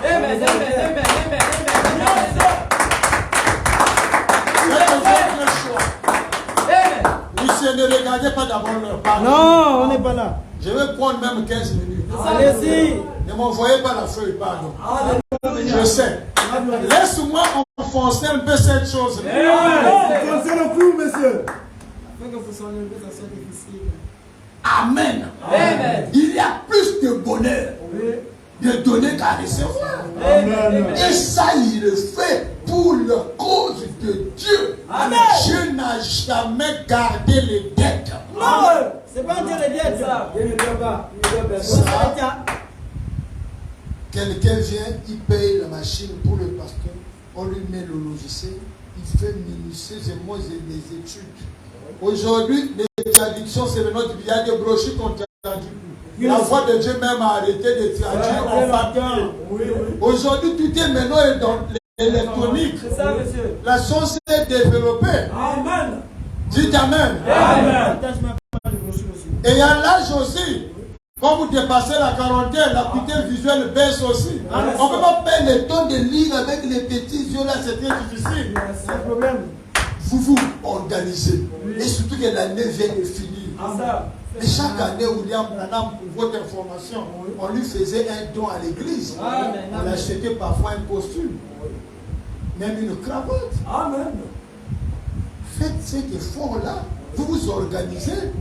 Amen. Ne regardez pas d'abord leur parole. Non, on n'est pas là. Je vais prendre même 15 minutes. Allez-y. Ne m'envoyez pas la feuille, pardon. Je sais. Laisse-moi enfoncer un peu cette chose. Foncez le coup, monsieur. Amen. Il y a plus de bonheur de donner qu'à recevoir. Amen. Et ça, il le fait pour la cause de Dieu. Amen. Dieu n'a jamais gardé les dettes. Non, c'est pas un Dieu de diète. Dieu ne doit pas. Quelqu'un vient, il paye la machine pour le pasteur, on lui met le logiciel, il fait minutieusement les études. Aujourd'hui, les traductions, c'est maintenant il y a des brochures qu'on traduit. La voix de Dieu même a arrêté de traduire en papier. Aujourd'hui, tout est maintenant dans l'électronique. C'est ça, monsieur. La science est développée. Amen. Dites Amen. Amen. Et il y a l'âge aussi. Quand vous dépassez la quarantaine, l'acuité visuelle baisse aussi. On ne peut pas perdre le temps de lire avec les petits yeux là, c'est très difficile. C'est un problème. Vous vous organisez. Et surtout que l'année vient de finir. Et chaque année, William Branham, pour votre information, on lui faisait un don à l'église. On achetait parfois un costume, même une cravate. Amen. Faites cet effort-là. Vous vous organisez.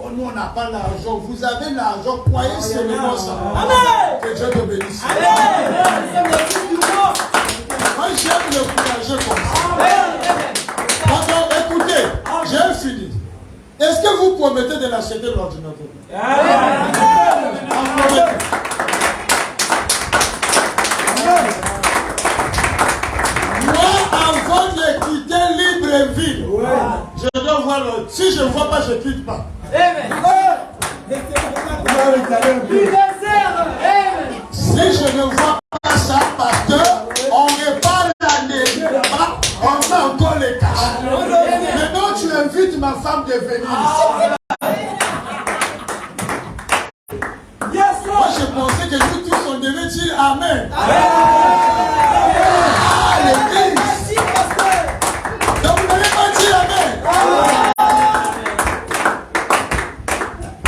Oh, nous, on n'a pas l'argent. Vous avez l'argent. Croyez seulement ça. Amen. Que Dieu te bénisse. Amen. Moi, j'aime le courageux comme ça. Maintenant, écoutez, j'ai fini. Est-ce que vous promettez de l'acheter l'ordinateur? Amen. Moi, avant de quitter Libreville, je dois voir l'autre. Si je ne vois pas, je ne quitte pas. Amen. Si je ne vois pas ça, pasteur, on répare l'année. On fait encore les caches. Maintenant, tu invites ma femme de venir ici. Moi, je pensais que nous tous, on devait dire Amen. Ah, l'église. Donc, vous n'allez pas dire Amen.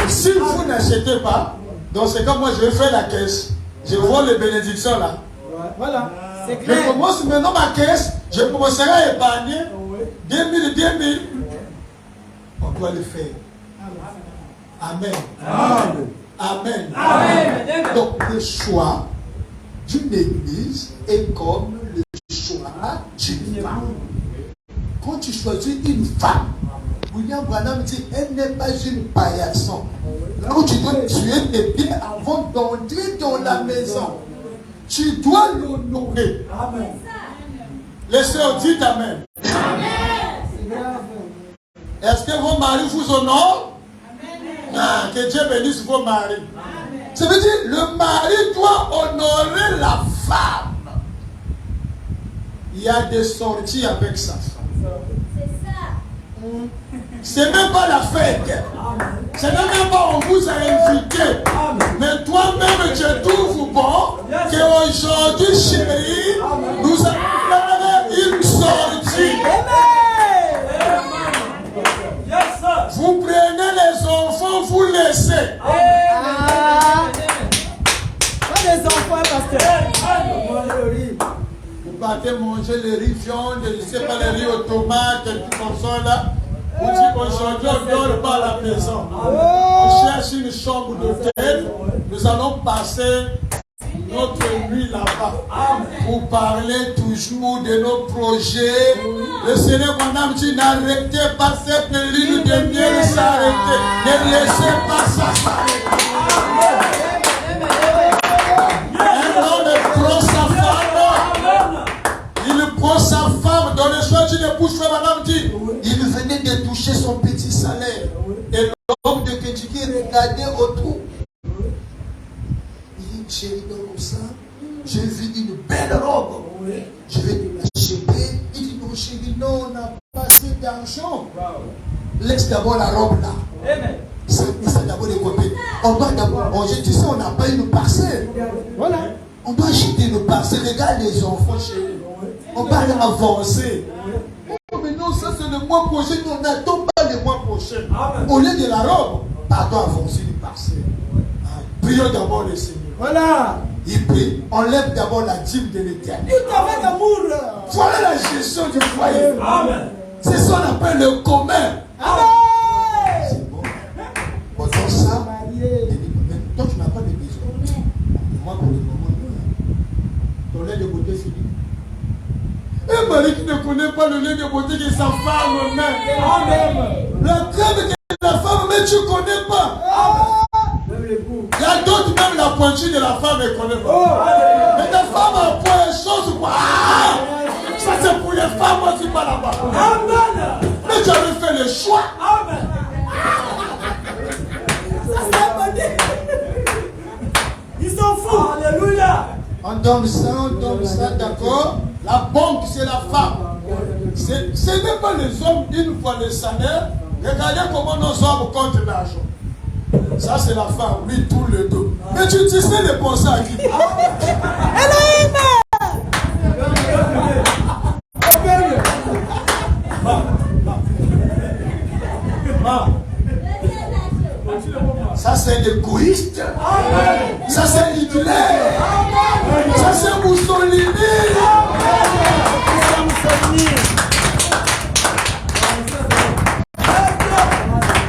Et si vous n'achetez pas, dans ce cas, moi, je vais faire la caisse. Je vois les bénédictions là. Voilà, c'est Je clair. commence maintenant ma caisse. Je commencerai à épargner 2000, 2000. On doit le faire. Amen. Amen. Amen. Amen. Donc le choix d'une église est comme le choix d'une femme. Quand tu choisis une femme, William Branham dit, elle n'est pas une paillasson. Là où tu dois tuer tes pieds avant d'entrer dans la maison. Tu dois l'honorer. Amen. Les sœurs, dites Amen. Est-ce que vos maris vous honorent? Ah, que Dieu bénisse vos maris. Ça veut dire le mari doit honorer la femme. Il y a des sorties avec sa femme. C'est même pas la fête. C'est même pas on vous a invité. Mais toi-même tu trouves bon qu'aujourd'hui, chérie, nous allons faire une sortie. Vous prenez les enfants, vous laissez. Pas les enfants, pasteur. Manger le riz. Vous partez manger les riz viande, je ne sais pas, les riz aux tomates, et tout comme ça là. Vous dites aujourd'hui on ne dort pas à la maison. On cherche une chambre d'hôtel. Nous allons passer notre nuit là-bas pour parler toujours de nos projets. Le Seigneur madame dit n'arrêtez pas cette ligne de miel s'arrêter. Ne laissez pas ça s'arrêter. Un homme prend sa femme. Il prend sa femme dans le choix d'une épouse. Madame dit il venait de toucher son petit salaire. Et l'homme de Kentucky regardait autour. Il dit chérie, donc comme ça, j'ai vu une belle robe. Je vais te l'acheter. Il dit non chérie, non, on n'a pas assez d'argent. Laisse d'abord la robe là. Ça d'abord les côtés. On doit d'abord manger. Tu sais, on n'a pas une parcelle. Voilà. On doit acheter une parcelle. Regarde les enfants chérie. On va avancer. Oh, mais non, ça c'est le mois prochain. On n'attend pas le mois prochain. Au lieu de la robe, pardon, avancer une parcelle. Prions d'abord le Seigneur. Voilà. Il prie. Enlève d'abord la dîme de l'éternel. Tout avec amour. Voilà la gestion du foyer. Amen. C'est ce qu'on appelle le commun. Amen. C'est bon. Pendant ça, Marié. mais toi tu n'as pas de besoin. Moi pour le moment, ton lait de beauté fini. Un mari qui ne connaît pas le lait de beauté que sa femme met. Amen. La crème que la femme met, tu ne connais pas. Même les goûts. Il y a d'autres, même la pointure de la femme, elle ne connaît pas. Oh. Mais ta femme a point de chose ou quoi? Ça c'est pour les femmes, moi je ne suis pas là-bas. Amen. Mais tu avais fait le choix. Amen. Ils sont fous. Alléluia. On donne ça, d'accord. La banque, c'est la femme. Ce n'est pas les hommes, une fois le salaire. Regardez comment nos hommes comptent l'argent. Ça, c'est la femme, lui, tout le dos. Mais tu sais de penser à qui? Ça, c'est l'égoïste. Ça, c'est Hitler. Ça, c'est Mussolini.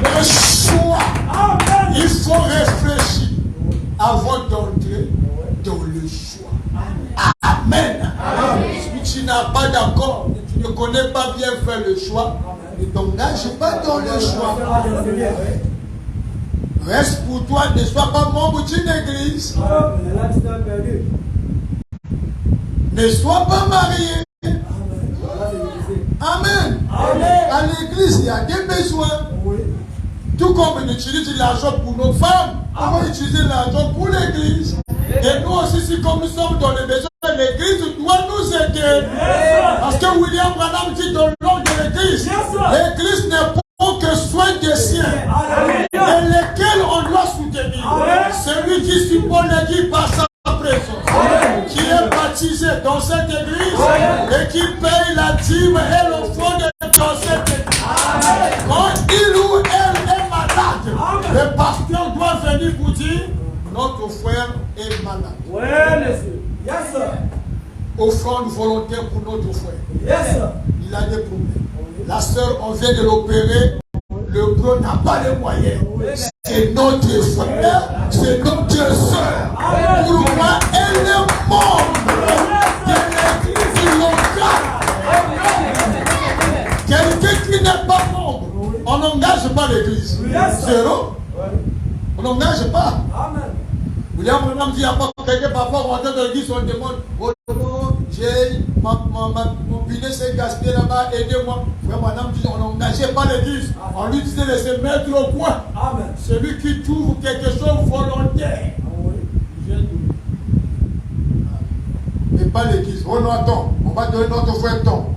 Le choix. Il faut réfléchir avant d'entrer dans le choix. Amen. Si tu n'as pas d'accord, tu ne connais pas bien faire le choix, ne t'engage pas dans le choix. Reste pour toi, ne sois pas membre d'une église. Ne sois pas marié. Amen. À l'église, il y a des besoins. Tout comme on utilise l'argent pour nos femmes, on va utiliser l'argent pour l'église. Et nous aussi, si comme nous sommes dans les besoins, l'église doit nous aider. Parce que William Branham dit dans le nom de l'église, l'église n'est pas que soin des siens, et lesquels on doit soutenir. Celui qui supporte l'église par sa présence, qui est baptisé dans cette église et qui paye la dîme et l'offrande dans cette église. Quand il ou elle est malade, le pasteur doit venir vous dire, notre frère est malade. Yes, sir. Offrande volontaire pour notre frère. Yes, sir. Il a des problèmes. La sœur, on vient de l'opérer. Le bro n'a pas les moyens. C'est notre frère, c'est notre soeur. Pourquoi elle est membre de l'église locale? Quelqu'un qui n'est pas membre, on n'engage pas l'église. Zéro. On n'engage pas. Amen. William Branham dit, il n'y a pas quelqu'un parfois rentre dans l'église, on demande, oh non, j'ai mon binet s'est gaspillé là-bas, aidez-moi. Frère Branham dit, on n'engageait pas l'église. On lui disait de se mettre au coin. Amen. Celui qui trouve quelque chose volontaire. Et pas l'église. Oh non, attends, on va donner notre frère temps.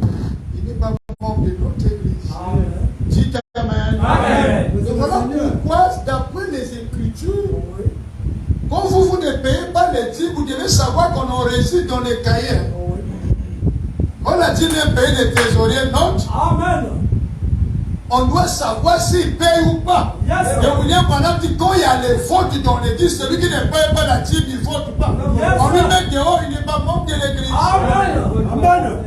Il n'est pas membre de notre église. Amen. Dites Amen. Amen. Et voilà pourquoi, d'après les Écritures, quand vous ne payez pas les dîmes, vous devez savoir qu'on enregistre dans les cahiers. On a dit de payer les trésoriers notes. Amen. On doit savoir s'ils payent ou pas. Yes, et William Branham dit quand il y a les fautes dans l'église, celui qui ne paye pas la dîme, il ne vote pas. Yes, on lui met dehors, il n'est pas membre de l'église. Amen. Amen.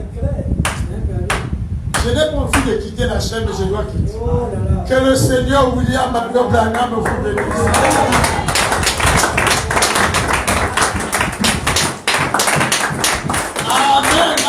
Je n'ai pas envie de quitter la chaîne, mais je dois quitter. Oh là là. Que le Seigneur William Branham vous bénisse. Amen, amen.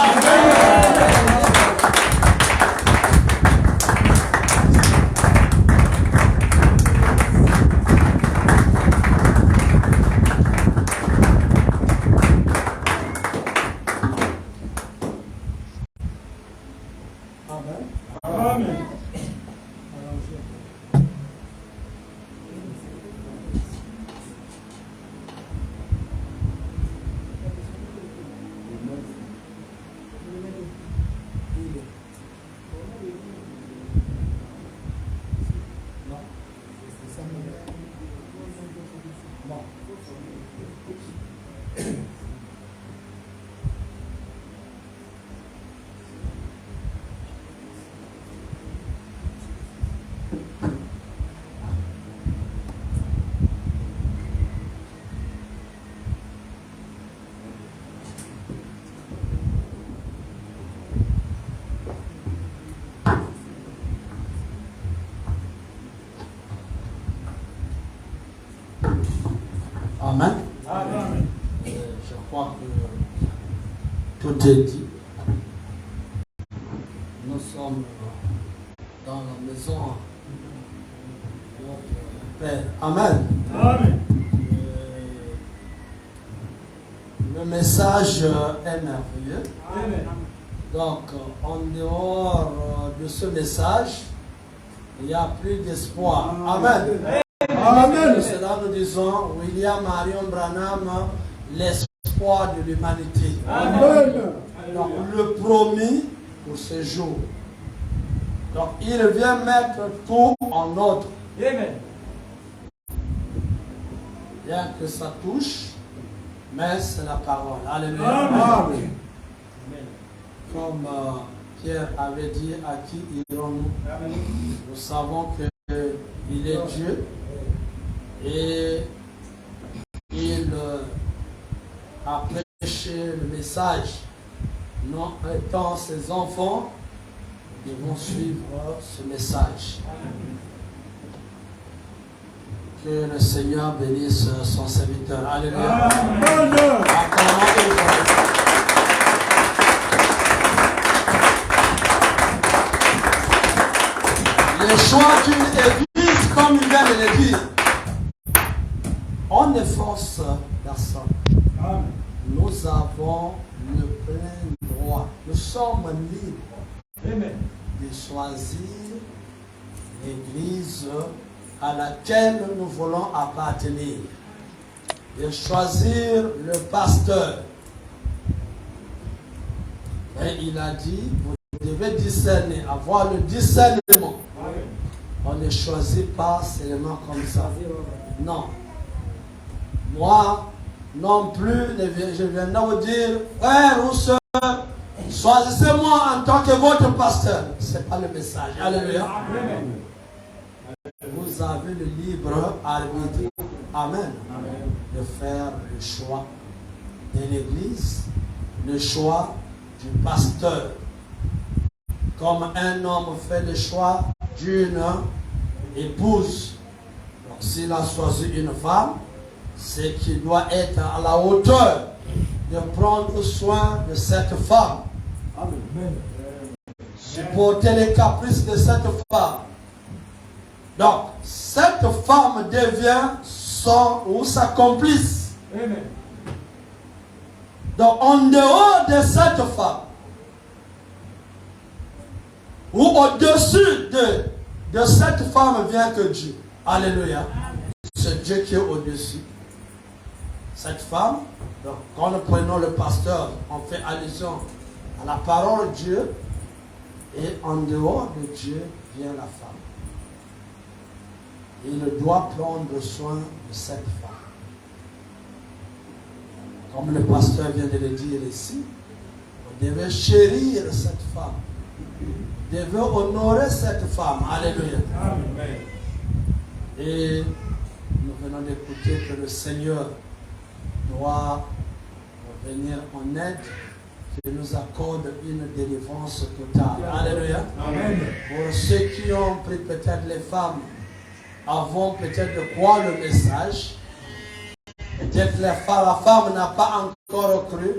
Amen. Amen. Amen. Je crois que tout est dit. Nous sommes dans la maison de notre Père. Amen. Amen. Le message est merveilleux. Amen. Donc, en dehors de ce message, il n'y a plus d'espoir. Amen. Amen. Pour cela, nous disons William Marion Branham, l'espoir de l'humanité. Amen. Donc, le promis pour ce jour. Donc, il vient mettre tout en ordre. Amen. Bien que ça touche, mais c'est la parole. Alléluia. Amen. Comme Pierre avait dit, à qui irons-nous? Nous savons qu'il est Dieu et il a prêché le message. Nous étant ses enfants, nous devons suivre ce message. Que le Seigneur bénisse son serviteur. Alléluia. Amen. Les choix d'une église, comme il vient de le dire, on ne force personne. Amen. Nous avons le plein droit. Nous sommes libres Amen. de choisir l'église à laquelle nous voulons appartenir. Et choisir le pasteur. Et il a dit, vous devez discerner, avoir le discernement. On ne choisit pas seulement comme ça. Non. Moi, non plus, je viens de vous dire, frère ou soeur, choisissez-moi en tant que votre pasteur. Ce n'est pas le message. Alléluia. Vous avez le libre arbitre. Amen. De faire le choix de l'église, le choix du pasteur. Comme un homme fait le choix d'une épouse. Donc s'il a choisi une femme, c'est qu'il doit être à la hauteur de prendre soin de cette femme. Amen. Supporter les caprices de cette femme. Donc, cette femme devient son ou sa complice. Amen. Donc, en dehors de cette femme, ou au-dessus de cette femme vient que Dieu. Alléluia. C'est Dieu qui est au-dessus. Cette femme, donc, quand nous prenons le pasteur, on fait allusion à la parole de Dieu, et en dehors de Dieu vient la femme. Il doit prendre soin de cette femme. Comme le pasteur vient de le dire ici, vous devez chérir cette femme. Vous devez honorer cette femme. Alléluia. Amen. Et nous venons d'écouter que le Seigneur doit venir en aide, qu'il nous accorde une délivrance totale. Alléluia. Amen. Pour ceux qui ont pris peut-être les femmes avant peut-être de croire le message, peut-être la femme n'a pas encore cru.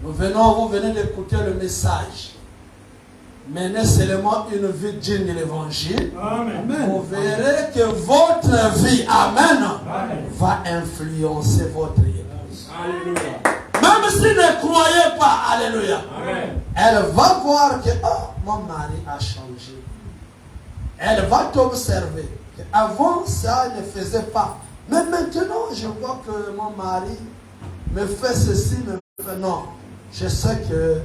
Vous venez d'écouter le message. Menez seulement une vie digne de l'évangile. Vous verrez que votre vie, amen, va influencer votre épouse. Alléluia. Même si ne croyez pas, alléluia, amen, elle va voir que mon mari a changé. Elle va t'observer. Avant ça, elle ne faisait pas. Mais maintenant, je vois que mon mari me fait ceci, me fait non. Je sais que,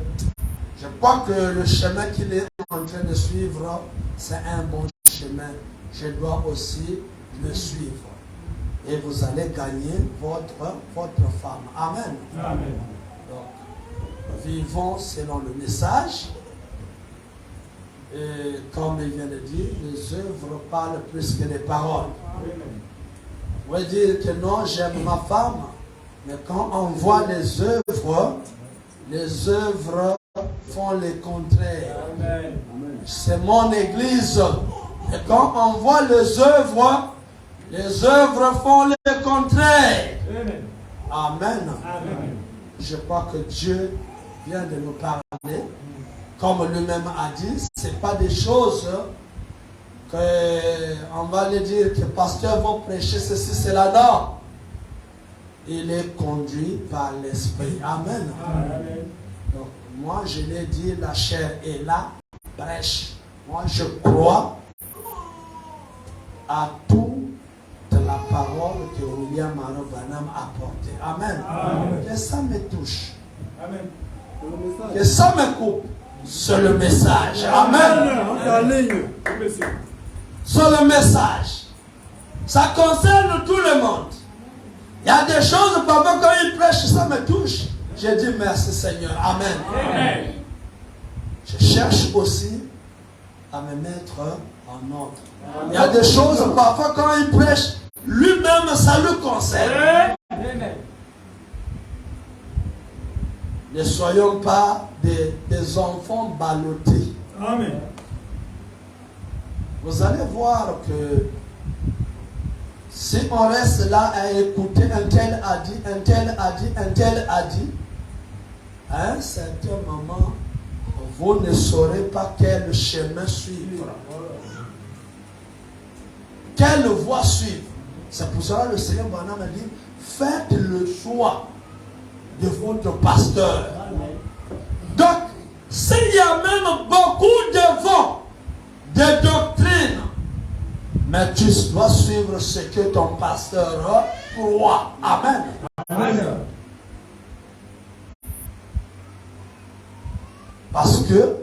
je crois que le chemin qu'il est en train de suivre, c'est un bon chemin. Je dois aussi le suivre. Et vous allez gagner votre femme. Amen. Amen. Donc, vivons selon le message. Et comme il vient de dire, les œuvres parlent plus que les paroles. Vous pouvez dire que non, j'aime ma femme, mais quand on voit les œuvres font le contraire. C'est mon église. Et quand on voit les œuvres font le contraire. Amen. Amen. Je crois que Dieu vient de nous parler. Comme lui-même a dit, ce n'est pas des choses qu'on va lui dire que le pasteur va prêcher ceci, cela. Non. Il est conduit par l'Esprit. Amen. Amen. Donc, moi, je l'ai dit, la chair est là, brèche. Moi, je crois à toute la parole que William Aaron Branham a portée. Amen. Amen. Que ça me touche. Amen. Que ça me coupe. C'est le message. Amen. C'est le message. Ça concerne tout le monde. Il y a des choses, papa, quand il prêche, ça me touche. J'ai dit merci Seigneur. Amen. Amen. Je cherche aussi à me mettre en ordre. Amen. Il y a des choses, parfois, quand il prêche, lui-même, ça le concerne. Amen. Ne soyons pas des enfants ballottés. Amen. Vous allez voir que si on reste là à écouter, un tel a dit, un tel a dit, un tel a dit, à un certain moment, vous ne saurez pas quel chemin suivre. Quelle voie suivre. C'est pour cela que le Seigneur Branham a dit, faites le choix de votre pasteur. Donc, s'il y a même beaucoup de vents, de doctrines, Mais tu dois suivre ce que ton pasteur croit. Amen. Amen. Parce que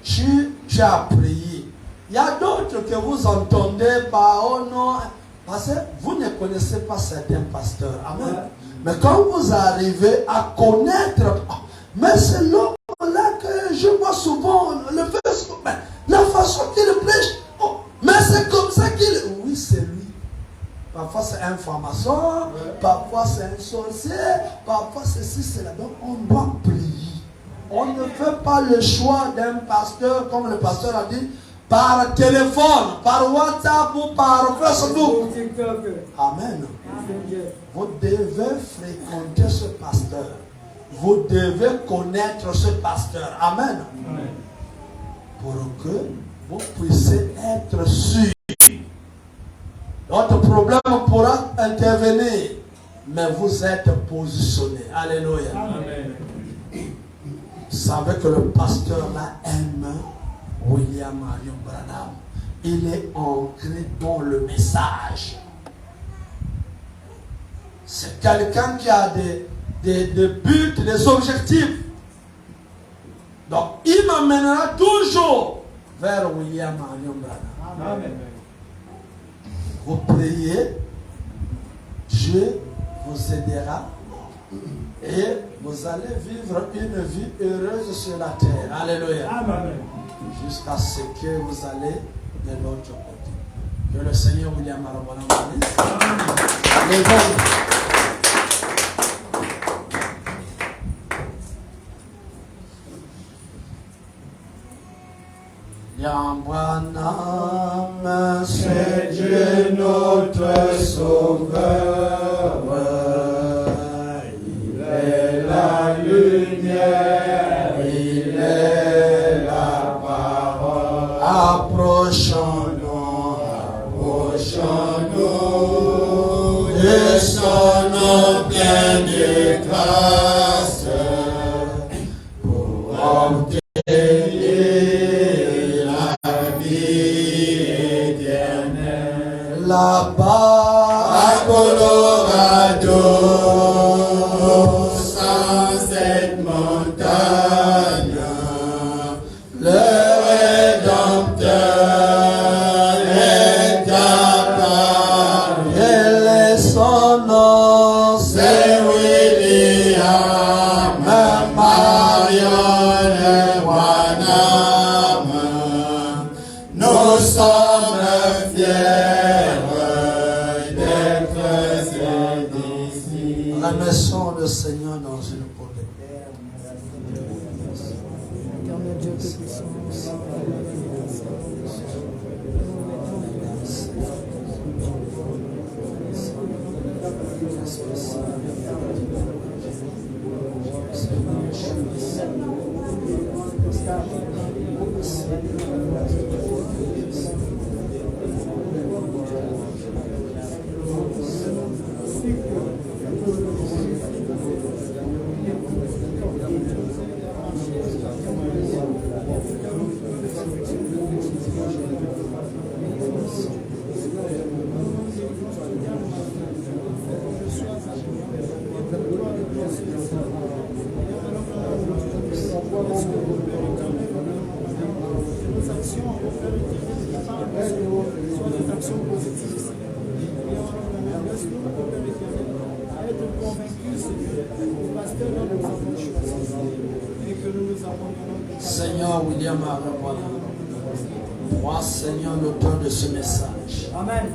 tu as prié. Il y a d'autres que vous entendez par oh non, parce que vous ne connaissez pas certains pasteurs. Amen. Mais quand vous arrivez à connaître, mais c'est l'homme-là que je vois souvent le Facebook, la façon qu'il prêche, oh, mais c'est comme ça qu'il... Oui, c'est lui. Parfois c'est un franc-maçon, parfois c'est un sorcier, parfois c'est ci, c'est là. Donc on doit prier. On ne fait pas le choix d'un pasteur, comme le pasteur a dit, par téléphone, par WhatsApp ou par Facebook. Amen. Vous devez fréquenter ce pasteur. Vous devez connaître ce pasteur. Amen. Pour que vous puissiez être sûr. Votre problème pourra intervenir, mais vous êtes positionné. Alléluia. Amen. Vous savez que le pasteur là aime William Marion Branham. Il est ancré dans le message. C'est quelqu'un qui a des buts, des objectifs. Donc il m'amènera toujours vers William Marion Branham. Amen. Vous priez, Dieu vous aidera et vous allez vivre une vie heureuse sur la terre. Alléluia. Amen. Jusqu'à ce que vous allez de l'autre côté. Que le Seigneur William Marion Branham bénisse. William Branham, c'est Dieu notre Sauveur. Il est la lumière, il est la parole. Approchons-nous, approchons-nous de son nom plein de grâce pour obtenir là-bas à Colorado, sans cette montagne, le Rédempteur est apparu. Il est son nom, c'est William Marion Branham. Nous sommes fiers. Remercions le Seigneur dans une paume. Seigneur William Marion Branham, toi Seigneur l'auteur de ce message. Amen.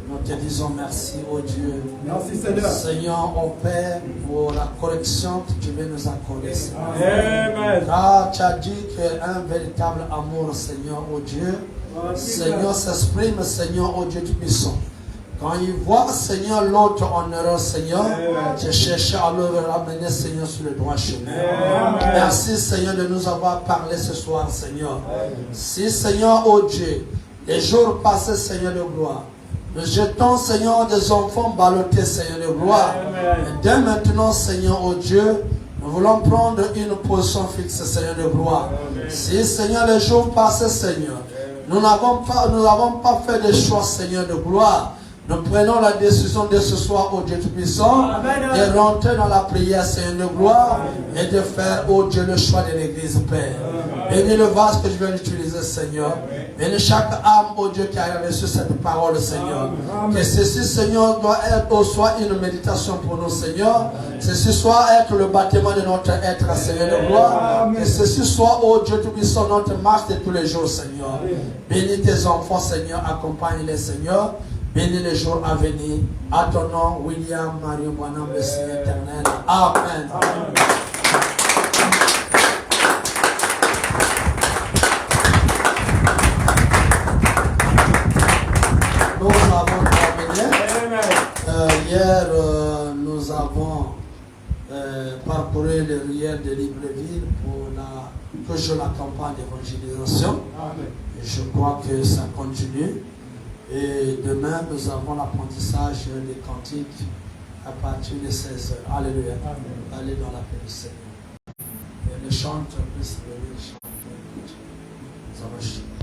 Nous te disons merci, oh Dieu. Merci Seigneur. Seigneur, oh Père, pour la correction que tu veux nous accorder. Amen. Car tu as dit qu'un véritable amour, Seigneur, oh Dieu, Seigneur, s'exprime, Seigneur, oh Dieu Tout-Puissant. Quand il voit, Seigneur, l'autre en erreur, Seigneur, tu cherches à le ramener, Seigneur, sur le droit chemin. Merci, Seigneur, de nous avoir parlé ce soir, Seigneur. Si, Seigneur, oh Dieu, les jours passés, Seigneur de gloire, nous jetons, Seigneur, des enfants ballottés, Seigneur de gloire. Et dès maintenant, Seigneur, oh Dieu, nous voulons prendre une position fixe, Seigneur de gloire. Si, Seigneur, les jours passés, Seigneur, Nous n'avons pas fait des choix, Seigneur, de gloire. Nous prenons la décision de ce soir, oh Dieu Tout-Puissant, de rentrer dans la prière, Seigneur de gloire, et de faire, oh Dieu, le choix de l'Église, Père. Bénis le vase que je viens d'utiliser, Seigneur. Bénis chaque âme, oh Dieu, qui a reçu cette parole, Seigneur. Que ceci, Seigneur, doit être, soit une méditation pour nous, Seigneur. Ceci soit être le bâtiment de notre être, Seigneur de gloire. Que ceci soit, oh Dieu Tout-Puissant, notre marche de tous les jours, Seigneur. Bénis tes enfants, Seigneur. Accompagne-les, Seigneur. Bénis les jours à venir. À ton nom, William Mario Bonhomme, le Seigneur éternel. Amen. Nous avons terminé. Hier, nous avons parcouru les rivières de Libreville pour toujours la campagne d'évangélisation. Je crois que ça continue. Et demain, nous avons l'apprentissage des cantiques à partir de 16h. Alléluia. Allez dans la paix du Seigneur. Et les chants, plus venir chanter. Nous allons chanter.